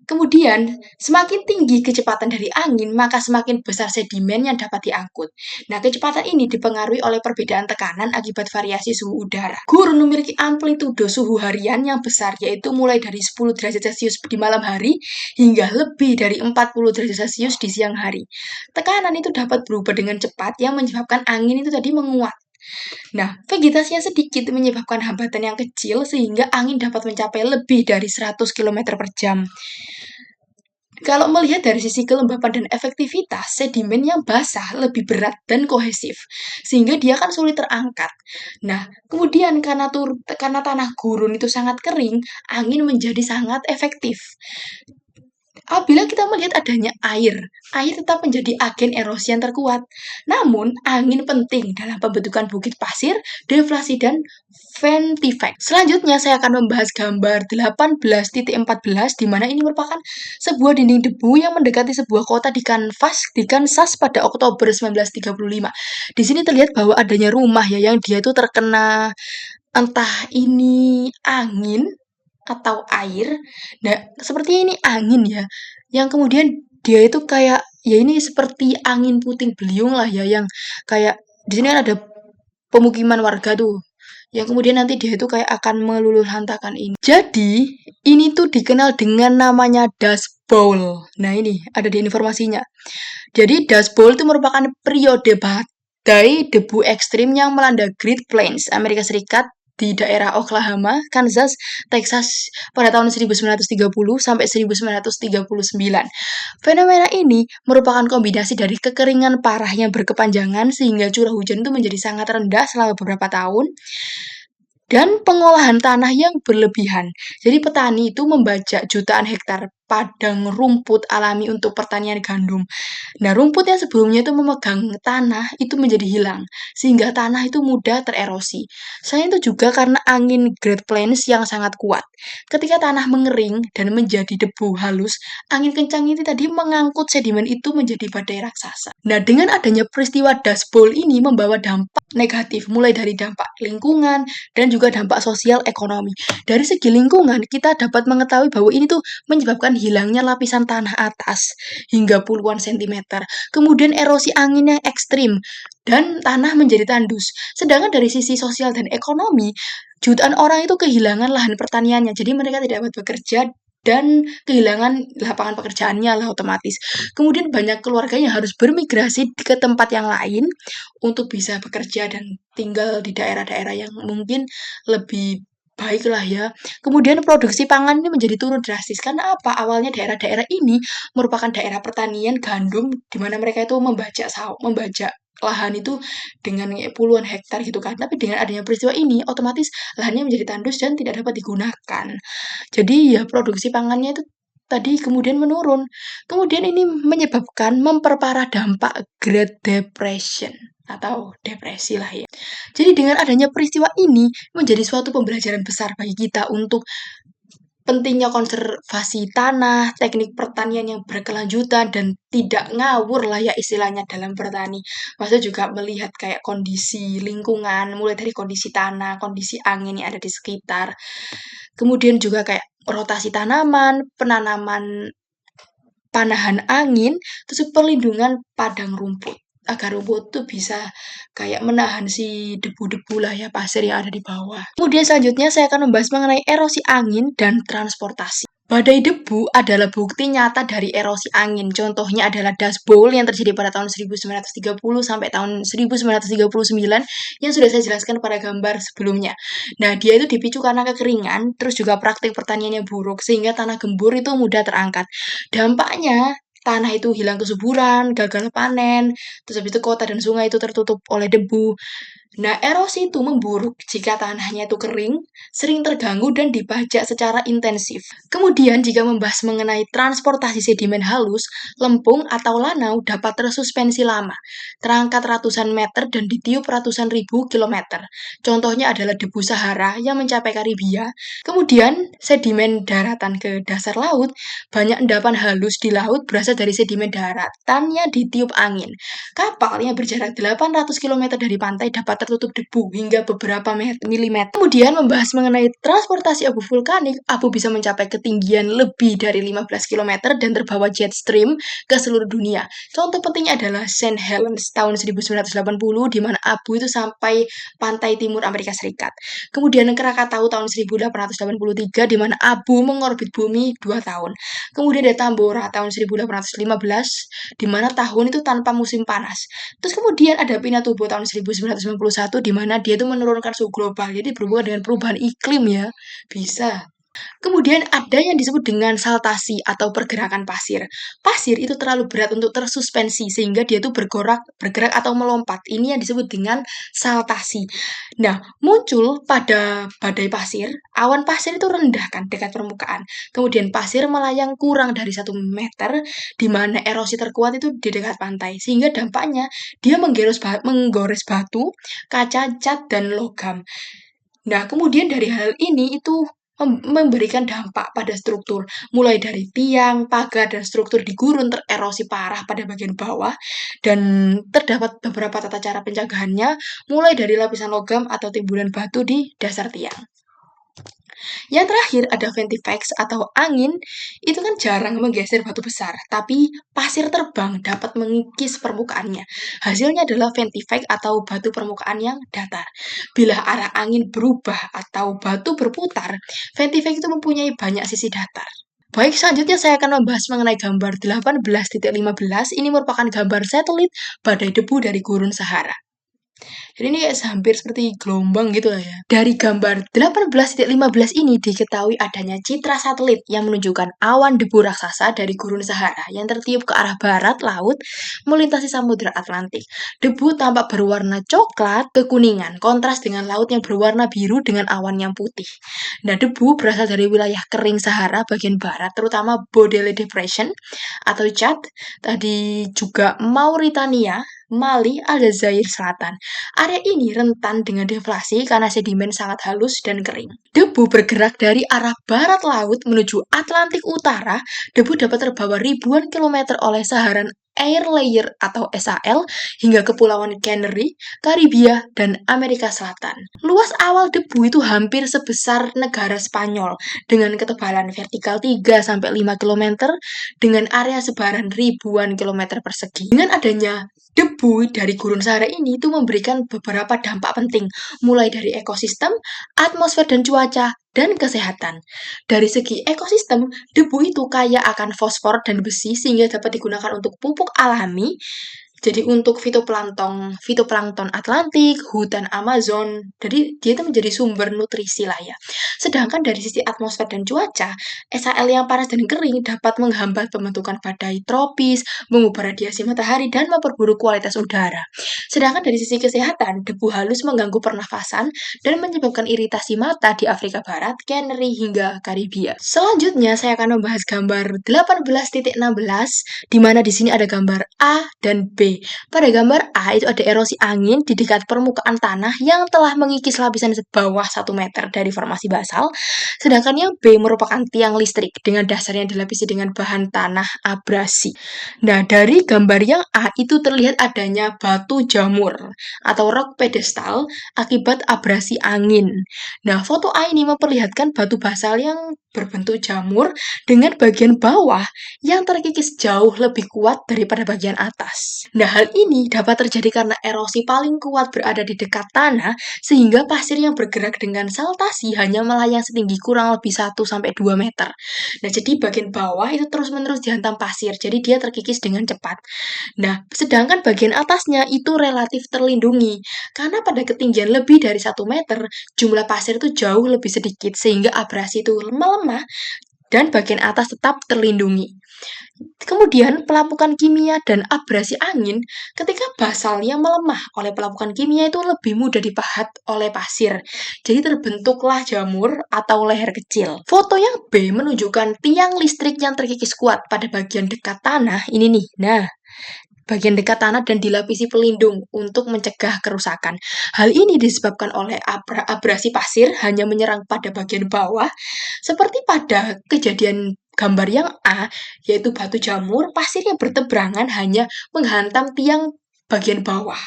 A: Kemudian, semakin tinggi kecepatan dari angin, maka semakin besar sedimen yang dapat diangkut. Nah, kecepatan ini dipengaruhi oleh perbedaan tekanan akibat variasi suhu udara. Gurun memiliki amplitudo suhu harian yang besar, yaitu mulai dari 10 derajat Celcius di malam hari hingga lebih dari 40 derajat Celcius di siang hari. Tekanan itu dapat berubah dengan cepat yang menyebabkan angin itu tadi menguat. Nah, vegetasinya sedikit menyebabkan hambatan yang kecil sehingga angin dapat mencapai lebih dari 100 km per jam. Kalau melihat dari sisi kelembapan dan efektivitas, sedimen yang basah lebih berat dan kohesif, sehingga dia akan sulit terangkat. Nah, kemudian karena tanah gurun itu sangat kering, angin menjadi sangat efektif. Apabila kita melihat adanya air tetap menjadi agen erosi yang terkuat. Namun, angin penting dalam pembentukan bukit pasir, deflasi, dan ventifact. Selanjutnya, saya akan membahas gambar 18.14, di mana ini merupakan sebuah dinding debu yang mendekati sebuah kota di Kansas pada Oktober 1935. Di sini terlihat bahwa adanya rumah ya, yang dia itu terkena entah ini angin atau air. Nah, sepertinya ini angin ya, yang kemudian dia itu kayak ya ini seperti angin puting beliung lah ya, yang kayak di sini kan ada pemukiman warga tuh, yang kemudian nanti dia itu kayak akan meluluhlantakan ini. Jadi, ini tuh dikenal dengan namanya Dust Bowl. Nah, ini ada di informasinya. Jadi, Dust Bowl itu merupakan periode badai debu ekstrim yang melanda Great Plains, Amerika Serikat, di daerah Oklahoma, Kansas, Texas pada tahun 1930 sampai 1939. Fenomena ini merupakan kombinasi dari kekeringan parah yang berkepanjangan sehingga curah hujan itu menjadi sangat rendah selama beberapa tahun dan pengolahan tanah yang berlebihan. Jadi petani itu membajak jutaan hektar padang rumput alami untuk pertanian gandum. Nah, rumput yang sebelumnya itu memegang tanah itu menjadi hilang, sehingga tanah itu mudah tererosi. Selain itu juga karena angin Great Plains yang sangat kuat. Ketika tanah mengering dan menjadi debu halus, angin kencang ini tadi mengangkut sedimen itu menjadi badai raksasa. Nah, dengan adanya peristiwa Dust Bowl ini membawa dampak negatif, mulai dari dampak lingkungan dan juga dampak sosial ekonomi. Dari segi lingkungan, kita dapat mengetahui bahwa ini tuh menyebabkan hilangnya lapisan tanah atas hingga puluhan sentimeter. Kemudian erosi angin yang ekstrim dan tanah menjadi tandus. Sedangkan dari sisi sosial dan ekonomi, jutaan orang itu kehilangan lahan pertaniannya. Jadi mereka tidak dapat bekerja dan kehilangan lapangan pekerjaannya lah otomatis. Kemudian banyak keluarga yang harus bermigrasi ke tempat yang lain untuk bisa bekerja dan tinggal di daerah-daerah yang mungkin lebih baiklah ya. Kemudian produksi pangan ini menjadi turun drastis. Karena apa? Awalnya daerah-daerah ini merupakan daerah pertanian gandum di mana mereka itu membajak lahan itu dengan puluhan hektar gitu kan. Tapi dengan adanya peristiwa ini otomatis lahannya menjadi tandus dan tidak dapat digunakan. Jadi ya produksi pangannya itu tadi kemudian menurun. Kemudian ini menyebabkan memperparah dampak Great Depression atau depresi lah ya. Jadi dengan adanya peristiwa ini menjadi suatu pembelajaran besar bagi kita untuk pentingnya konservasi tanah, teknik pertanian yang berkelanjutan dan tidak ngawur lah ya istilahnya dalam bertani. Maksudnya juga melihat kayak kondisi lingkungan, mulai dari kondisi tanah, kondisi angin yang ada di sekitar. Kemudian juga kayak rotasi tanaman, penanaman panahan angin, terus perlindungan padang rumput. Agar rumput tuh bisa kayak menahan si debu-debu lah ya, pasir yang ada di bawah. Kemudian selanjutnya saya akan membahas mengenai erosi angin dan transportasi. Badai debu adalah bukti nyata dari erosi angin. Contohnya adalah Dust Bowl yang terjadi pada tahun 1930 sampai tahun 1939 yang sudah saya jelaskan pada gambar sebelumnya. Nah, dia itu dipicu karena kekeringan, terus juga praktik pertanian yang buruk, sehingga tanah gembur itu mudah terangkat. Dampaknya, tanah itu hilang kesuburan, gagal panen, terus habis itu kota dan sungai itu tertutup oleh debu. Nah, erosi itu memburuk jika tanahnya itu kering, sering terganggu dan dibajak secara intensif. Kemudian, jika membahas mengenai transportasi sedimen halus, lempung atau lanau dapat tersuspensi lama, terangkat ratusan meter dan ditiup ratusan ribu kilometer. Contohnya adalah debu Sahara yang mencapai Karibia. Kemudian, sedimen daratan ke dasar laut, banyak endapan halus di laut berasal dari sedimen daratan yang ditiup angin. Kapal yang berjarak 800 km dari pantai dapat tertutup debu hingga beberapa milimeter. Kemudian membahas mengenai transportasi abu vulkanik, abu bisa mencapai ketinggian lebih dari 15 km dan terbawa jet stream ke seluruh dunia. Contoh pentingnya adalah St. Helens tahun 1980 di mana abu itu sampai pantai timur Amerika Serikat. Kemudian Krakatau tahun 1883 di mana abu mengorbit bumi 2 tahun. Kemudian ada Tambora tahun 1815 di mana tahun itu tanpa musim panas. Terus kemudian ada Pinatubo tahun 1991 di mana dia itu menurunkan suhu global. Jadi berhubungan dengan perubahan iklim ya. Bisa. Kemudian ada yang disebut dengan saltasi atau pergerakan pasir. Pasir itu terlalu berat untuk tersuspensi sehingga dia itu bergerak atau melompat. Ini yang disebut dengan saltasi. Nah, muncul pada badai pasir, awan pasir itu rendah kan dekat permukaan. Kemudian pasir melayang kurang dari 1 meter, di mana erosi terkuat itu di dekat pantai. Sehingga dampaknya dia menggores batu, kaca, cat, dan logam. Nah, kemudian dari hal ini itu memberikan dampak pada struktur, mulai dari tiang, pagar, dan struktur di gurun tererosi parah pada bagian bawah, dan terdapat beberapa tata cara pencegahannya, mulai dari lapisan logam atau timbunan batu di dasar tiang. Yang terakhir ada ventivex atau angin, itu kan jarang menggeser batu besar, tapi pasir terbang dapat mengikis permukaannya. Hasilnya adalah ventivex atau batu permukaan yang datar. Bila arah angin berubah atau batu berputar, ventivex itu mempunyai banyak sisi datar. Baik, selanjutnya saya akan membahas mengenai gambar 18.15. Ini merupakan gambar satelit badai debu dari gurun Sahara. Jadi ini kayak hampir seperti gelombang gitu lah ya. Dari gambar 18.15 ini diketahui adanya citra satelit yang menunjukkan awan debu raksasa dari gurun Sahara yang tertiup ke arah barat laut melintasi Samudra Atlantik. Debu tampak berwarna coklat kekuningan, kontras dengan laut yang berwarna biru dengan awan yang putih. Nah, debu berasal dari wilayah kering Sahara bagian barat, terutama Baudelaire Depression atau Chad, tadi juga Mauritania, Mali, Aljazair Selatan. Area ini rentan dengan deflasi karena sedimen sangat halus dan kering. Debu bergerak dari arah barat laut menuju Atlantik Utara. Debu dapat terbawa ribuan kilometer oleh Saharan Air Layer atau SAL hingga Kepulauan Canary, Karibia, dan Amerika Selatan. Luas awal debu itu hampir sebesar negara Spanyol dengan ketebalan vertikal 3-5 km dengan area sebaran ribuan kilometer persegi. Dengan adanya debu dari gurun Sahara ini itu memberikan beberapa dampak penting, mulai dari ekosistem, atmosfer dan cuaca, dan kesehatan. Dari segi ekosistem, debu itu kaya akan fosfor dan besi sehingga dapat digunakan untuk pupuk alami. Jadi untuk fitoplankton Atlantik, hutan Amazon, jadi dia itu menjadi sumber nutrisi lah ya. Sedangkan dari sisi atmosfer dan cuaca, SAL yang panas dan kering dapat menghambat pembentukan badai tropis, mengubah radiasi matahari, dan memperburuk kualitas udara. Sedangkan dari sisi kesehatan, debu halus mengganggu pernafasan dan menyebabkan iritasi mata di Afrika Barat, Canary, hingga Karibia. Selanjutnya, saya akan membahas gambar 18.16, di mana di sini ada gambar A dan B. Pada gambar A itu ada erosi angin di dekat permukaan tanah yang telah mengikis lapisan bawah 1 meter dari formasi basal. Sedangkan yang B merupakan tiang listrik dengan dasarnya dilapisi dengan bahan tanah abrasi. Nah, dari gambar yang A itu terlihat adanya batu jamur atau rock pedestal akibat abrasi angin. Nah, foto A ini memperlihatkan batu basal yang berbentuk jamur dengan bagian bawah yang terkikis jauh lebih kuat daripada bagian atas. Nah, hal ini dapat terjadi karena erosi paling kuat berada di dekat tanah, sehingga pasir yang bergerak dengan saltasi hanya melayang setinggi kurang lebih 1-2 meter. Nah, jadi bagian bawah itu terus-menerus dihantam pasir, jadi dia terkikis dengan cepat. Nah, sedangkan bagian atasnya itu relatif terlindungi, karena pada ketinggian lebih dari 1 meter, jumlah pasir itu jauh lebih sedikit, sehingga abrasi itu melemah, dan bagian atas tetap terlindungi. Kemudian, pelapukan kimia dan abrasi angin, ketika basalnya melemah oleh pelapukan kimia itu lebih mudah dipahat oleh pasir. Jadi terbentuklah jamur atau leher kecil. Foto yang B menunjukkan tiang listrik yang terkikis kuat pada bagian dekat tanah. Ini nih, nah. Bagian dekat tanah dan dilapisi pelindung untuk mencegah kerusakan. Hal ini disebabkan oleh abrasi pasir hanya menyerang pada bagian bawah, seperti pada kejadian gambar yang A, yaitu batu jamur, pasir yang berteberangan hanya menghantam tiang bagian bawah.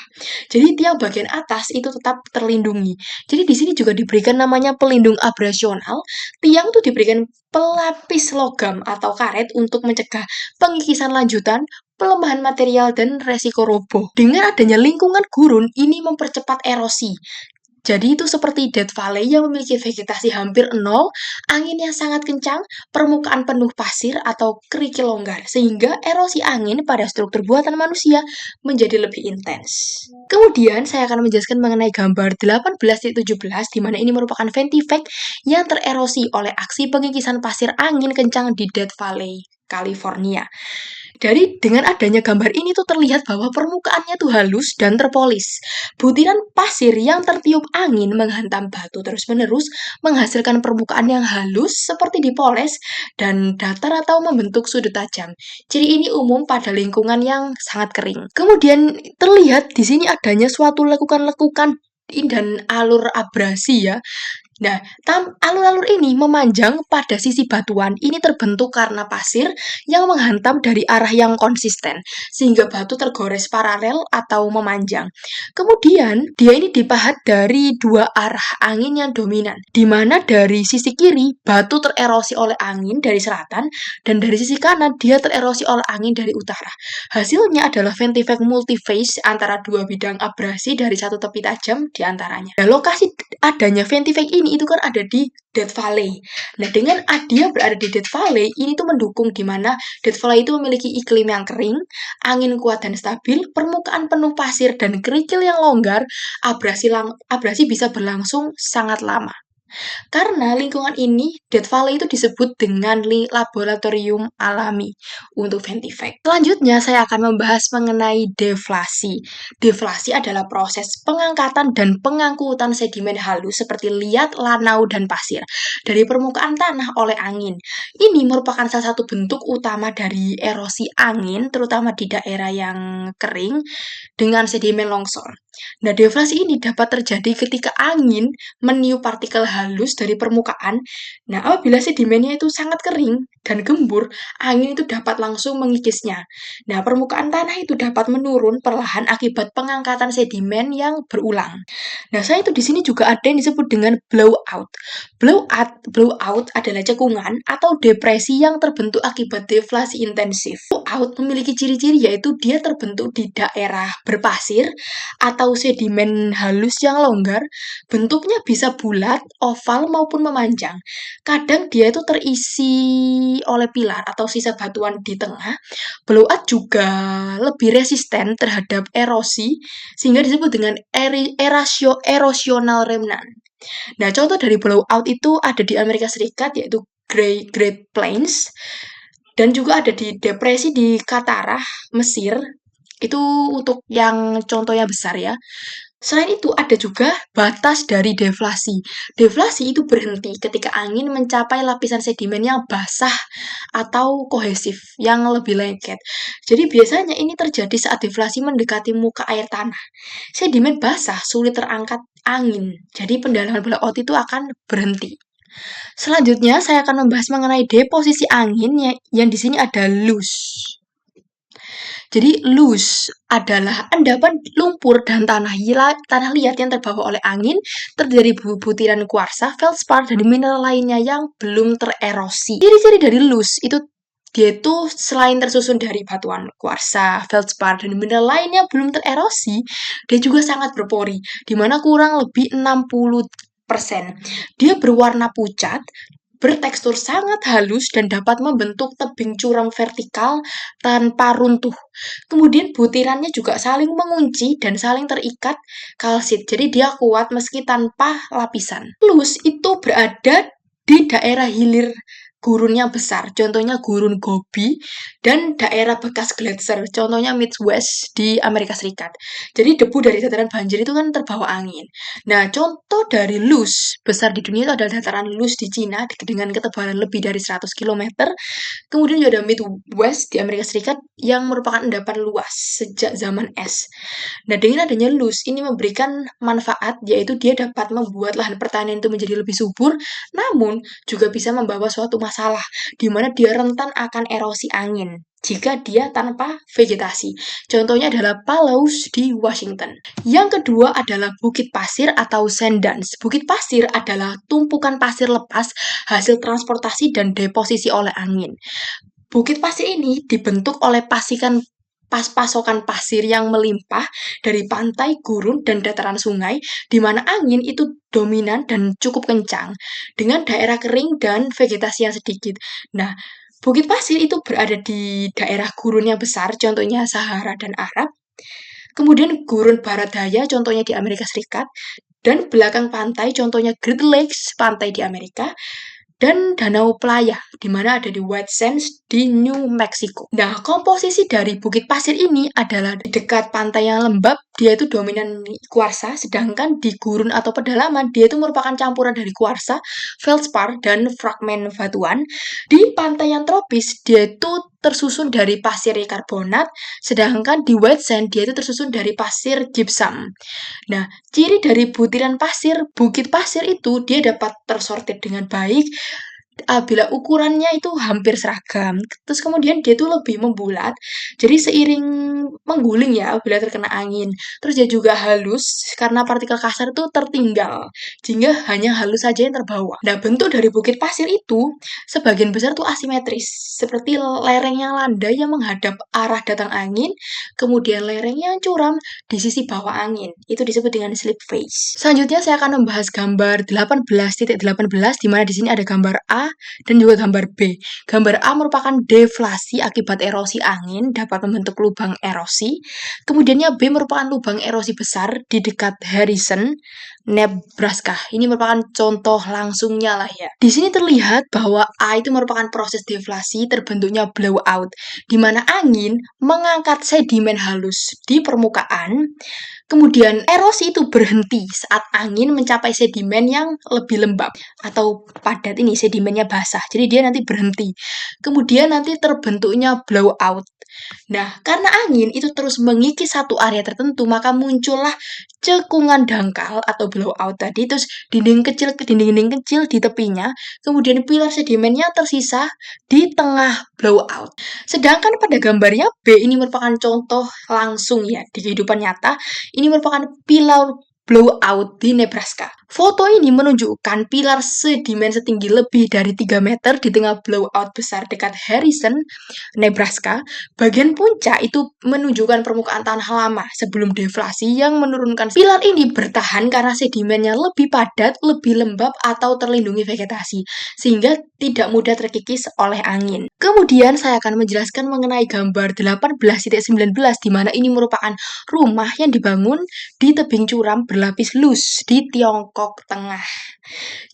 A: Jadi tiang bagian atas itu tetap terlindungi. Jadi di sini juga diberikan namanya pelindung abrasional. Tiang itu diberikan pelapis logam atau karet untuk mencegah pengikisan lanjutan, pelemahan material, dan resiko roboh. Dengan adanya lingkungan gurun, ini mempercepat erosi. Jadi itu seperti Death Valley yang memiliki vegetasi hampir nol, angin yang sangat kencang, permukaan penuh pasir atau kerikil longgar, sehingga erosi angin pada struktur buatan manusia menjadi lebih intens. Kemudian saya akan menjelaskan mengenai gambar 18.17, di mana ini merupakan Ventivac yang tererosi oleh aksi pengikisan pasir angin kencang di Death Valley, California. Dengan adanya gambar ini tuh terlihat bahwa permukaannya tuh halus dan terpolis. Butiran pasir yang tertiup angin menghantam batu terus-menerus menghasilkan permukaan yang halus seperti dipoles dan datar atau membentuk sudut tajam. Jadi ini umum pada lingkungan yang sangat kering. Kemudian terlihat di sini adanya suatu lekukan-lekukan dan alur abrasi ya. Nah, alur-alur ini memanjang pada sisi batuan. Ini terbentuk karena pasir yang menghantam dari arah yang konsisten, sehingga batu tergores paralel atau memanjang. Kemudian, dia ini dipahat dari dua arah angin yang dominan, di mana dari sisi kiri, batu tererosi oleh angin dari selatan, dan dari sisi kanan, dia tererosi oleh angin dari utara. Hasilnya adalah Ventivac multiphase antara dua bidang abrasi dari satu tepi tajam di antaranya. Nah, lokasi adanya Ventivac ini ini itu kan ada di Death Valley. Nah, dengan dia berada di Death Valley, ini tuh mendukung di mana Death Valley itu memiliki iklim yang kering, angin kuat dan stabil, permukaan penuh pasir dan kerikil yang longgar, abrasi bisa berlangsung sangat lama. Karena lingkungan ini, Death Valley itu disebut dengan laboratorium alami untuk Ventivac. Selanjutnya, saya akan membahas mengenai deflasi. Deflasi adalah proses pengangkatan dan pengangkutan sedimen halus seperti liat, lanau, dan pasir dari permukaan tanah oleh angin. Ini merupakan salah satu bentuk utama dari erosi angin, terutama di daerah yang kering dengan sedimen longsor. Nah, deflasi ini dapat terjadi ketika angin meniup partikel halus dari permukaan. Nah, apabila sedimennya itu sangat kering dan gembur, angin itu dapat langsung mengikisnya. Nah, permukaan tanah itu dapat menurun perlahan akibat pengangkatan sedimen yang berulang. Nah, saya itu di sini juga ada yang disebut dengan blowout. Blowout adalah cekungan atau depresi yang terbentuk akibat deflasi intensif. Blowout memiliki ciri-ciri yaitu dia terbentuk di daerah berpasir atau sedimen halus yang longgar, bentuknya bisa bulat, oval, maupun memanjang. Kadang dia itu terisi oleh pilar atau sisa batuan di tengah. Blowout juga lebih resisten terhadap erosi, sehingga disebut dengan erosional remnant. Nah, contoh dari blowout itu ada di Amerika Serikat, yaitu Great Plains, dan juga ada di depresi di Qatarah, Mesir. Itu untuk yang contohnya besar ya. Selain itu, ada juga batas dari deflasi. Deflasi itu berhenti ketika angin mencapai lapisan sedimen yang basah atau kohesif, yang lebih lengket. Jadi biasanya ini terjadi saat deflasi mendekati muka air tanah. Sedimen basah sulit terangkat angin, jadi pendalaman blowout itu akan berhenti. Selanjutnya, saya akan membahas mengenai deposisi angin yang di sini ada loose. Jadi loose adalah endapan lumpur dan tanah liat yang terbawa oleh angin, terdiri dari butiran kuarsa, feldspar, dan mineral lainnya yang belum tererosi. Ciri-ciri dari loose itu dia itu selain tersusun dari batuan kuarsa, feldspar, dan mineral lainnya belum tererosi, dia juga sangat berpori, di mana kurang lebih 60%. Dia berwarna pucat, bertekstur sangat halus dan dapat membentuk tebing curam vertikal tanpa runtuh. Kemudian butirannya juga saling mengunci dan saling terikat kalsit. Jadi dia kuat meski tanpa lapisan. Loess itu berada di daerah hilir gurun yang besar, contohnya gurun Gobi, dan daerah bekas gletser, contohnya Midwest di Amerika Serikat. Jadi debu dari dataran banjir itu kan terbawa angin. Nah, contoh dari loess besar di dunia itu adalah dataran loess di Cina dengan ketebalan lebih dari 100 km. Kemudian juga ada Midwest di Amerika Serikat yang merupakan endapan luas sejak zaman es. Nah, dengan adanya loess ini memberikan manfaat, yaitu dia dapat membuat lahan pertanian itu menjadi lebih subur, namun juga bisa membawa suatu masalah, di mana dia rentan akan erosi angin jika dia tanpa vegetasi. Contohnya adalah Palos di Washington. Yang kedua adalah bukit pasir atau sand dunes. Bukit pasir adalah tumpukan pasir lepas hasil transportasi dan deposisi oleh angin. Bukit pasir ini dibentuk oleh pasokan pasir yang melimpah dari pantai, gurun, dan dataran sungai, di mana angin itu dominan dan cukup kencang, dengan daerah kering dan vegetasi yang sedikit. Nah, bukit pasir itu berada di daerah gurun yang besar, contohnya Sahara dan Arab. Kemudian gurun barat daya, contohnya di Amerika Serikat. Dan belakang pantai, contohnya Great Lakes, pantai di Amerika. Dan Danau Playa, di mana ada di White Sands di New Mexico. Nah, komposisi dari bukit pasir ini adalah di dekat pantai yang lembab, dia itu dominan kuarsa, sedangkan di gurun atau pedalaman, dia itu merupakan campuran dari kuarsa, feldspar, dan fragmen batuan. Di pantai yang tropis, dia itu tersusun dari pasir karbonat, sedangkan di White Sand, dia itu tersusun dari pasir gypsum. Nah, ciri dari bukit pasir itu dia dapat tersortir dengan baik bila ukurannya itu hampir seragam, terus kemudian dia tuh lebih membulat, jadi seiring mengguling ya bila terkena angin, terus dia juga halus karena partikel kasar itu tertinggal, sehingga hanya halus saja yang terbawa. Nah, bentuk dari bukit pasir itu sebagian besar tuh asimetris, seperti lereng yang landai yang menghadap arah datang angin, kemudian lereng yang curam di sisi bawah angin. Itu disebut dengan slip face. Selanjutnya saya akan membahas gambar 18.18 di mana di sini ada gambar A dan juga gambar B. Gambar A merupakan deflasi akibat erosi angin dapat membentuk lubang erosi. Kemudiannya B merupakan lubang erosi besar di dekat Harrison, Nebraska. Ini merupakan contoh langsungnya lah ya. Di sini terlihat bahwa A itu merupakan proses deflasi terbentuknya blowout, di mana angin mengangkat sedimen halus di permukaan. Kemudian erosi itu berhenti saat angin mencapai sedimen yang lebih lembab atau padat, ini sedimennya basah. Jadi dia nanti berhenti. Kemudian nanti terbentuknya blowout. Nah, karena angin itu terus mengikis satu area tertentu, maka muncullah cekungan dangkal atau blowout tadi, terus dinding-dinding kecil di tepinya, kemudian pilar sedimennya tersisa di tengah blowout. Sedangkan pada gambarnya B ini merupakan contoh langsung ya di kehidupan nyata, ini merupakan pilar blowout di Nebraska. Foto ini menunjukkan pilar sedimen setinggi lebih dari 3 meter di tengah blowout besar dekat Harrison, Nebraska. Bagian puncak itu menunjukkan permukaan tanah lama sebelum deflasi yang menurunkan. Pilar ini bertahan karena sedimennya lebih padat, lebih lembab, atau terlindungi vegetasi, sehingga tidak mudah terkikis oleh angin. Kemudian saya akan menjelaskan mengenai gambar 18.19 di mana ini merupakan rumah yang dibangun di tebing curam berlapis lus di Tiongkok Tengah.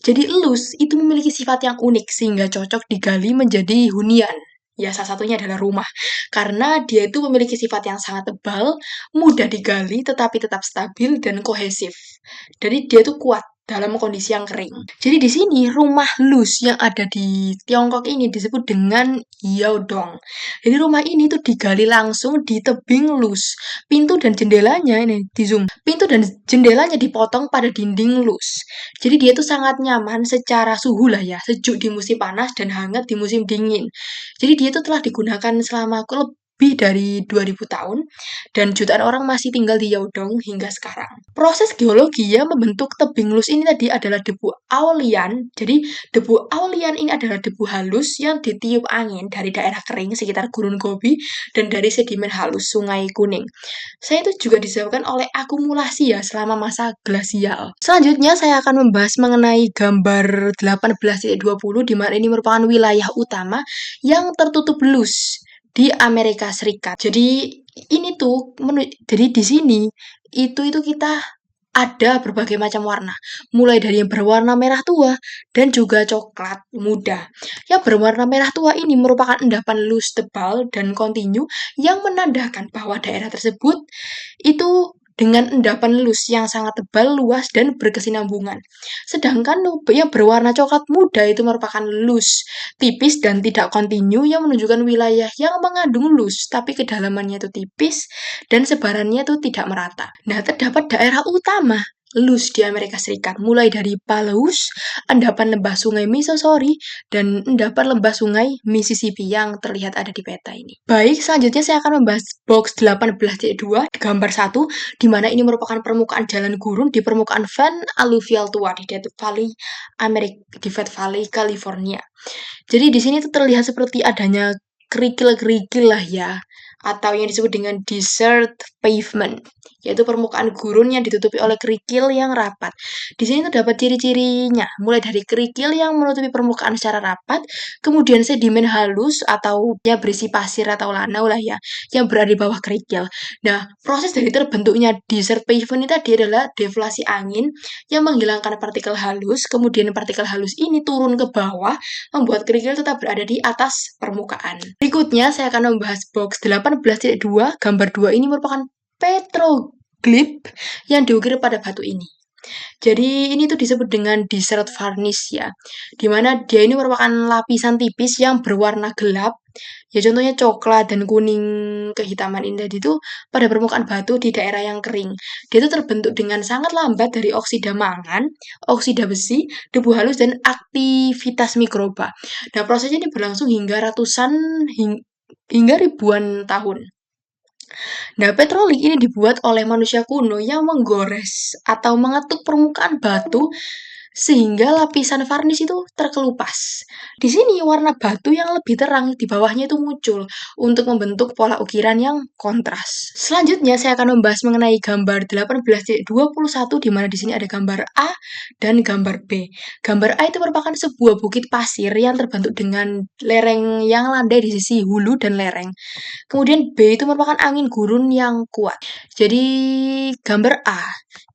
A: Jadi lus itu memiliki sifat yang unik sehingga cocok digali menjadi hunian. Ya, salah satunya adalah rumah. Karena dia itu memiliki sifat yang sangat tebal, mudah digali, tetapi tetap stabil dan kohesif. Jadi dia itu kuat dalam kondisi yang kering. Jadi di sini rumah lus yang ada di Tiongkok ini disebut dengan yaodong. Jadi rumah ini tuh digali langsung di tebing lus. Pintu dan jendelanya ini di zoom. Pintu dan jendelanya dipotong pada dinding lus. Jadi dia tuh sangat nyaman secara suhu lah ya, sejuk di musim panas dan hangat di musim dingin. Jadi dia tuh telah digunakan selama lebih dari 2000 tahun dan jutaan orang masih tinggal di Yaodong hingga sekarang. Proses geologi yang membentuk tebing lus ini tadi adalah debu aolian. Jadi debu aolian ini adalah debu halus yang ditiup angin dari daerah kering sekitar Gurun Gobi dan dari sedimen halus Sungai Kuning. Saya itu juga disebabkan oleh akumulasi ya selama masa glasial. Selanjutnya saya akan membahas mengenai gambar 18.20 di mana ini merupakan wilayah utama yang tertutup lus di Amerika Serikat. Jadi ini tuh jadi di sini itu kita ada berbagai macam warna, mulai dari yang berwarna merah tua dan juga coklat muda. Yang berwarna merah tua ini merupakan endapan lus tebal dan kontinu yang menandakan bahwa daerah tersebut itu dengan endapan lus yang sangat tebal, luas, dan berkesinambungan. Sedangkan yang berwarna coklat muda itu merupakan lus tipis dan tidak kontinu yang menunjukkan wilayah yang mengandung lus, tapi kedalamannya itu tipis dan sebarannya itu tidak merata. Nah, terdapat daerah utama lus di Amerika Serikat, mulai dari Palouse, endapan lembah sungai Missouri, dan endapan lembah sungai Mississippi yang terlihat ada di peta ini. Baik, selanjutnya saya akan membahas box 18.2, gambar 1, di mana ini merupakan permukaan jalan gurun di permukaan Van Alluvial tua di Death Valley, Death Valley, California. Jadi di sini tuh terlihat seperti adanya kerikil-kerikil lah ya, atau yang disebut dengan desert pavement, yaitu permukaan gurun yang ditutupi oleh kerikil yang rapat. Di sini terdapat ciri-cirinya, mulai dari kerikil yang menutupi permukaan secara rapat, kemudian sedimen halus atau ya berisi pasir atau lanau lah ya, yang berada di bawah kerikil. Nah, proses dari terbentuknya desert pavement ini tadi adalah deflasi angin yang menghilangkan partikel halus, kemudian partikel halus ini turun ke bawah, membuat kerikil tetap berada di atas permukaan. Berikutnya, saya akan membahas box 18.2. Gambar 2 ini merupakan petroglyph yang diukir pada batu ini. Jadi ini tuh disebut dengan desert varnish ya, dimana dia ini merupakan lapisan tipis yang berwarna gelap, ya contohnya coklat dan kuning kehitaman ini tadi itu pada permukaan batu di daerah yang kering. Dia itu terbentuk dengan sangat lambat dari oksida mangan, oksida besi, debu halus, dan aktivitas mikroba. Nah, prosesnya ini berlangsung hingga hingga ribuan tahun. Nah, petrolik ini dibuat oleh manusia kuno yang menggores atau mengetuk permukaan batu sehingga lapisan varnish itu terkelupas. Di sini warna batu yang lebih terang di bawahnya itu muncul untuk membentuk pola ukiran yang kontras. Selanjutnya saya akan membahas mengenai gambar 18.21 di mana di sini ada gambar A dan gambar B. Gambar A itu merupakan sebuah bukit pasir yang terbentuk dengan lereng yang landai di sisi hulu dan lereng. Kemudian B itu merupakan angin gurun yang kuat. Jadi gambar A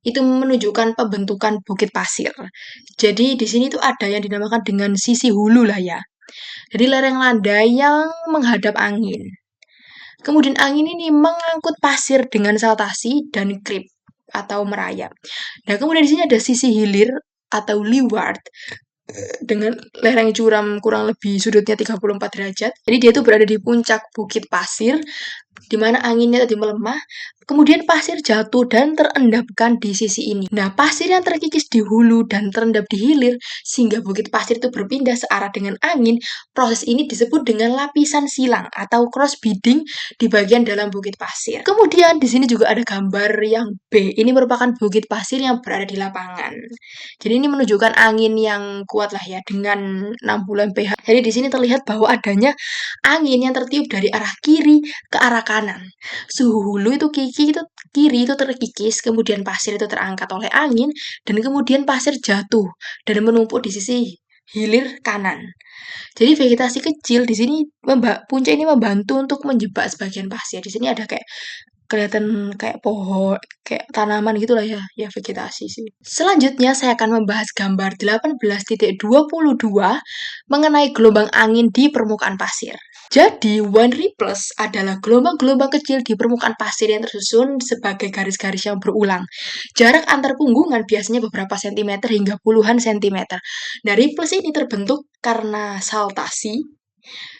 A: itu menunjukkan pembentukan bukit pasir. Jadi di sini tuh ada yang dinamakan dengan sisi hulu lah ya. Jadi lereng landai yang menghadap angin. Kemudian angin ini mengangkut pasir dengan saltasi dan krip atau merayap. Nah, kemudian di sini ada sisi hilir atau leeward dengan lereng curam kurang lebih sudutnya 34 derajat. Jadi dia itu berada di puncak bukit pasir di mana anginnya tadi melemah, kemudian pasir jatuh dan terendapkan di sisi ini. Nah, pasir yang terkikis di hulu dan terendap di hilir, sehingga bukit pasir itu berpindah searah dengan angin, proses ini disebut dengan lapisan silang atau cross beading di bagian dalam bukit pasir. Kemudian di sini juga ada gambar yang B, ini merupakan bukit pasir yang berada di lapangan. Jadi ini menunjukkan angin yang kuat lah ya, dengan 60 pH. Jadi di sini terlihat bahwa adanya angin yang tertiup dari arah kiri ke arah kanan. Suhu hulu itu kiri itu terkikis, kemudian pasir itu terangkat oleh angin, dan kemudian pasir jatuh dan menumpuk di sisi hilir kanan. Jadi vegetasi kecil di sini puncak ini membantu untuk menjebak sebagian pasir. Di sini ada kayak kelihatan kayak pohon, kayak tanaman gitulah ya, ya vegetasi sih. Selanjutnya saya akan membahas gambar 18.22 mengenai gelombang angin di permukaan pasir. Jadi, wind ripples adalah gelombang-gelombang kecil di permukaan pasir yang tersusun sebagai garis-garis yang berulang. Jarak antar punggungan biasanya beberapa sentimeter hingga puluhan sentimeter. Nah, ripples ini terbentuk karena saltasi.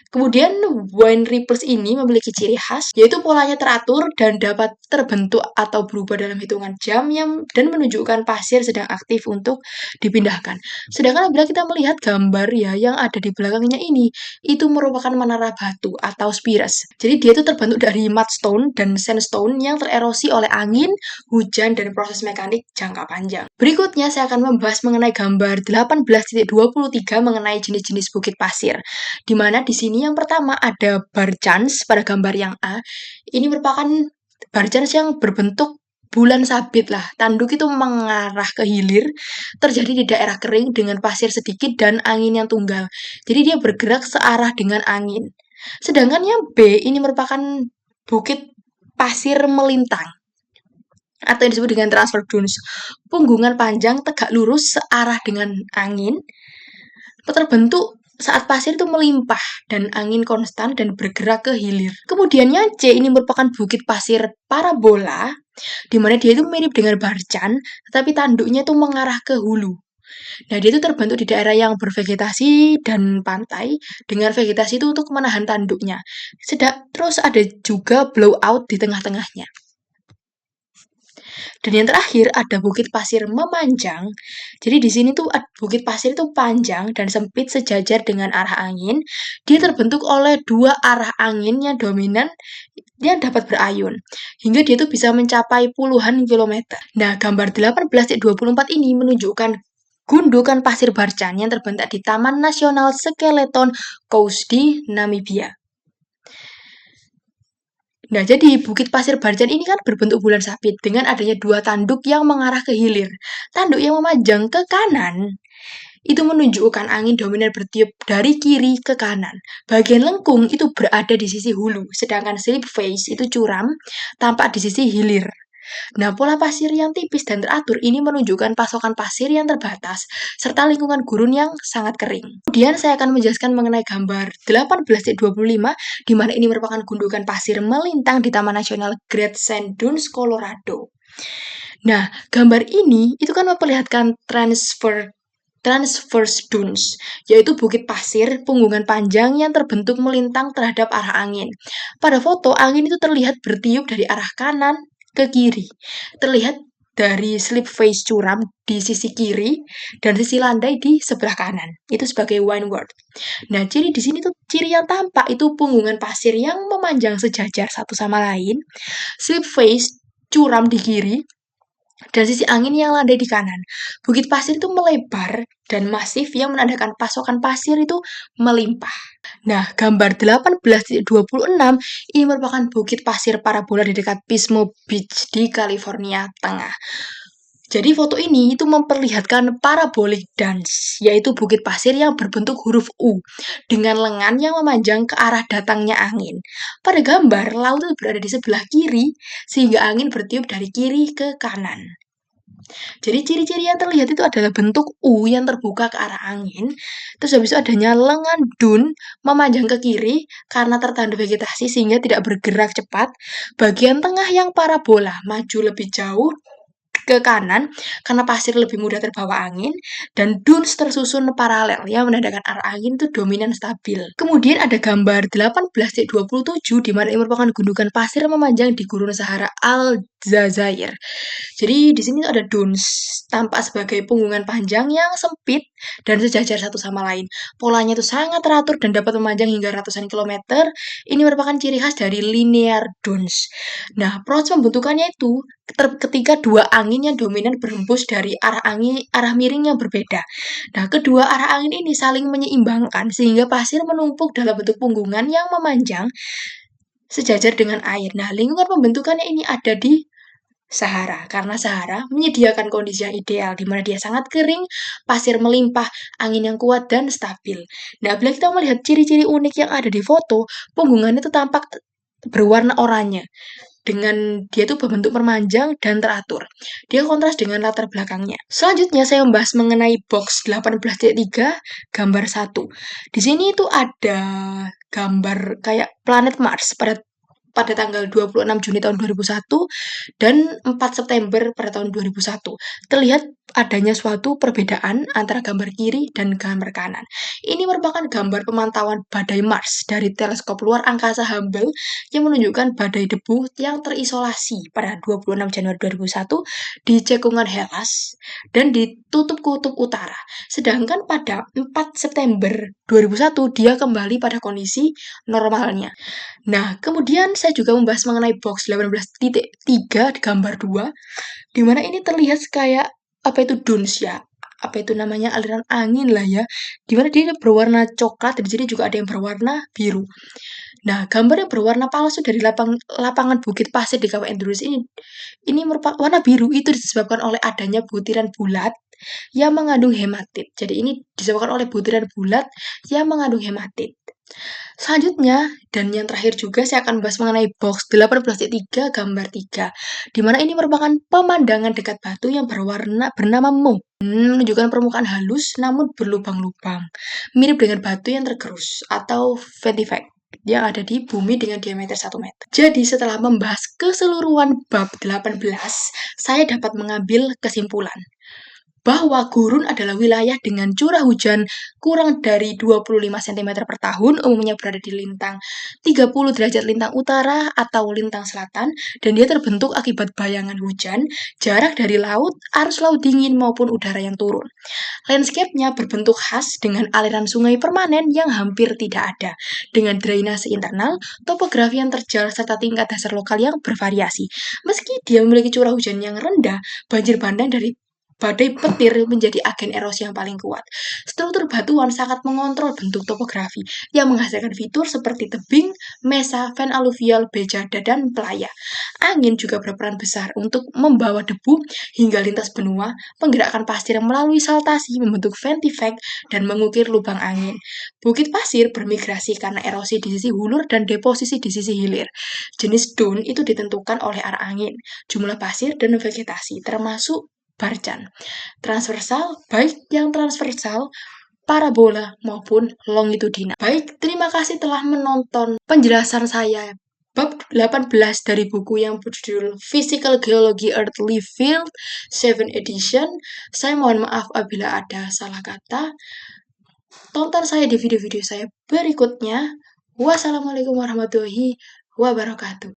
A: Kemudian wind ripples ini memiliki ciri khas, yaitu polanya teratur dan dapat terbentuk atau berubah dalam hitungan jam dan menunjukkan pasir sedang aktif untuk dipindahkan. Sedangkan bila kita melihat gambar ya yang ada di belakangnya ini, itu merupakan menara batu atau spires. Jadi dia itu terbentuk dari mudstone dan sandstone yang tererosi oleh angin, hujan, dan proses mekanik jangka panjang. Berikutnya saya akan membahas mengenai gambar 18.23 mengenai jenis-jenis bukit pasir. Di mana di sini yang pertama ada barchans pada gambar yang A. Ini merupakan barchans yang berbentuk bulan sabit lah. Tanduk itu mengarah ke hilir, terjadi di daerah kering dengan pasir sedikit dan angin yang tunggal. Jadi dia bergerak searah dengan angin. Sedangkan yang B ini merupakan bukit pasir melintang atau yang disebut dengan transfer dunes. Punggungan panjang tegak lurus searah dengan angin, terbentuk saat pasir itu melimpah dan angin konstan dan bergerak ke hilir. Kemudian yang C ini merupakan bukit pasir parabola, di mana dia itu mirip dengan barchan, tetapi tanduknya itu mengarah ke hulu. Nah, dia itu terbentuk di daerah yang bervegetasi dan pantai, dengan vegetasi itu untuk menahan tanduknya. Terus ada juga blowout di tengah-tengahnya. Dan yang terakhir ada bukit pasir memanjang. Jadi di sini tuh bukit pasir itu panjang dan sempit sejajar dengan arah angin. Dia terbentuk oleh dua arah angin yang dominan yang dapat berayun. Hingga dia tuh bisa mencapai puluhan kilometer. Nah, gambar 18.24 ini menunjukkan gundukan pasir barchan yang terbentuk di Taman Nasional Skeleton Coast di Namibia. Nah, jadi bukit pasir barchan ini kan berbentuk bulan sabit dengan adanya dua tanduk yang mengarah ke hilir. Tanduk yang memanjang ke kanan itu menunjukkan angin dominan bertiup dari kiri ke kanan. Bagian lengkung itu berada di sisi hulu, sedangkan slip face itu curam tampak di sisi hilir. Nah, pola pasir yang tipis dan teratur ini menunjukkan pasokan pasir yang terbatas, serta lingkungan gurun yang sangat kering. Kemudian saya akan menjelaskan mengenai gambar 18.25, di mana ini merupakan gundukan pasir melintang di Taman Nasional Great Sand Dunes, Colorado. Nah, gambar ini itu kan memperlihatkan transverse dunes, yaitu bukit pasir punggungan panjang yang terbentuk melintang terhadap arah angin. Pada foto, angin itu terlihat bertiup dari arah kanan ke kiri. Terlihat dari slip face curam di sisi kiri dan sisi landai di sebelah kanan. Itu sebagai windward. Nah, ciri di sini tuh ciri yang tampak itu punggungan pasir yang memanjang sejajar satu sama lain, slip face curam di kiri, dan sisi angin yang landai di kanan. Bukit pasir itu melebar dan masif yang menandakan pasokan pasir itu melimpah. Nah, gambar 18.26 ini merupakan bukit pasir parabola di dekat Pismo Beach di California Tengah. Jadi foto ini itu memperlihatkan parabolic dance, yaitu bukit pasir yang berbentuk huruf U dengan lengan yang memanjang ke arah datangnya angin. Pada gambar, laut itu berada di sebelah kiri sehingga angin bertiup dari kiri ke kanan. Jadi ciri-ciri yang terlihat itu adalah bentuk U yang terbuka ke arah angin, terus habis itu adanya lengan dun memanjang ke kiri karena tertandu vegetasi sehingga tidak bergerak cepat, bagian tengah yang parabola maju lebih jauh ke kanan karena pasir lebih mudah terbawa angin, dan dunes tersusun paralel yang menandakan arah angin itu dominan stabil. Kemudian ada gambar 18.27 di mana ini merupakan gundukan pasir memanjang di gurun Sahara Aljazair. Jadi di sini ada dunes, tampak sebagai punggungan panjang yang sempit dan sejajar satu sama lain. Polanya itu sangat teratur dan dapat memanjang hingga ratusan kilometer. Ini merupakan ciri khas dari linear dunes. Nah, proses pembentukannya itu ketika dua angin yang dominan berhembus dari arah miring yang berbeda. Nah, kedua arah angin ini saling menyeimbangkan sehingga pasir menumpuk dalam bentuk punggungan yang memanjang sejajar dengan air. Nah, lingkungan pembentukannya ini ada di Sahara, karena Sahara menyediakan kondisi yang ideal di mana dia sangat kering, pasir melimpah, angin yang kuat dan stabil. Nah, bila kita melihat ciri-ciri unik yang ada di foto, punggungan itu tampak berwarna oranye dengan dia tuh berbentuk memanjang dan teratur. Dia kontras dengan latar belakangnya. Selanjutnya saya membahas mengenai box 18.3 gambar 1. Di sini itu ada gambar kayak planet Mars pada tanggal 26 Juni tahun 2001 dan 4 September pada tahun 2001. Terlihat adanya suatu perbedaan antara gambar kiri dan gambar kanan. Ini merupakan gambar pemantauan badai Mars dari teleskop luar angkasa Hubble yang menunjukkan badai debu yang terisolasi pada 26 Januari 2001 di cekungan Hellas dan ditutup kutub utara. Sedangkan pada 4 September 2001 dia kembali pada kondisi normalnya. Nah, kemudian saya juga membahas mengenai box 18.3 di gambar 2, di mana ini terlihat kayak apa itu dunes ya, apa itu namanya aliran angin lah ya, di mana dia berwarna coklat dan di sini juga ada yang berwarna biru. Nah, gambar yang berwarna palsu dari lapangan bukit pasir di Kawasan Endurance ini merupakan warna biru itu disebabkan oleh adanya butiran bulat yang mengandung hematit. Jadi ini disebabkan oleh butiran bulat yang mengandung hematit. Selanjutnya, dan yang terakhir juga saya akan bahas mengenai box 18.3 gambar 3, di mana ini merupakan pemandangan dekat batu yang bernama Mo. Menunjukkan permukaan halus namun berlubang-lubang, mirip dengan batu yang tergerus atau vetifact yang ada di bumi dengan diameter 1 meter. Jadi setelah membahas keseluruhan bab 18, saya dapat mengambil kesimpulan bahwa gurun adalah wilayah dengan curah hujan kurang dari 25 cm per tahun, umumnya berada di lintang 30 derajat lintang utara atau lintang selatan, dan dia terbentuk akibat bayangan hujan, jarak dari laut, arus laut dingin maupun udara yang turun. Landscape-nya berbentuk khas dengan aliran sungai permanen yang hampir tidak ada, dengan drainase internal, topografi yang terjal, serta tingkat dasar lokal yang bervariasi. Meski dia memiliki curah hujan yang rendah, banjir bandang dari badai petir menjadi agen erosi yang paling kuat. Struktur batuan sangat mengontrol bentuk topografi yang menghasilkan fitur seperti tebing, mesa, fen aluvial, bejada, dan playa. Angin juga berperan besar untuk membawa debu hingga lintas benua, menggerakkan pasir melalui saltasi membentuk ventifact dan mengukir lubang angin. Bukit pasir bermigrasi karena erosi di sisi hulur dan deposisi di sisi hilir. Jenis dune itu ditentukan oleh arah angin, jumlah pasir, dan vegetasi, termasuk barcan. Transversal, baik yang transversal, parabola, maupun longitudinal. Baik, terima kasih telah menonton penjelasan saya bab 18 dari buku yang berjudul Physical Geology Earth Revealed 7 Edition. Saya mohon maaf apabila ada salah kata. Tonton saya di video-video saya berikutnya. Wassalamualaikum warahmatullahi wabarakatuh.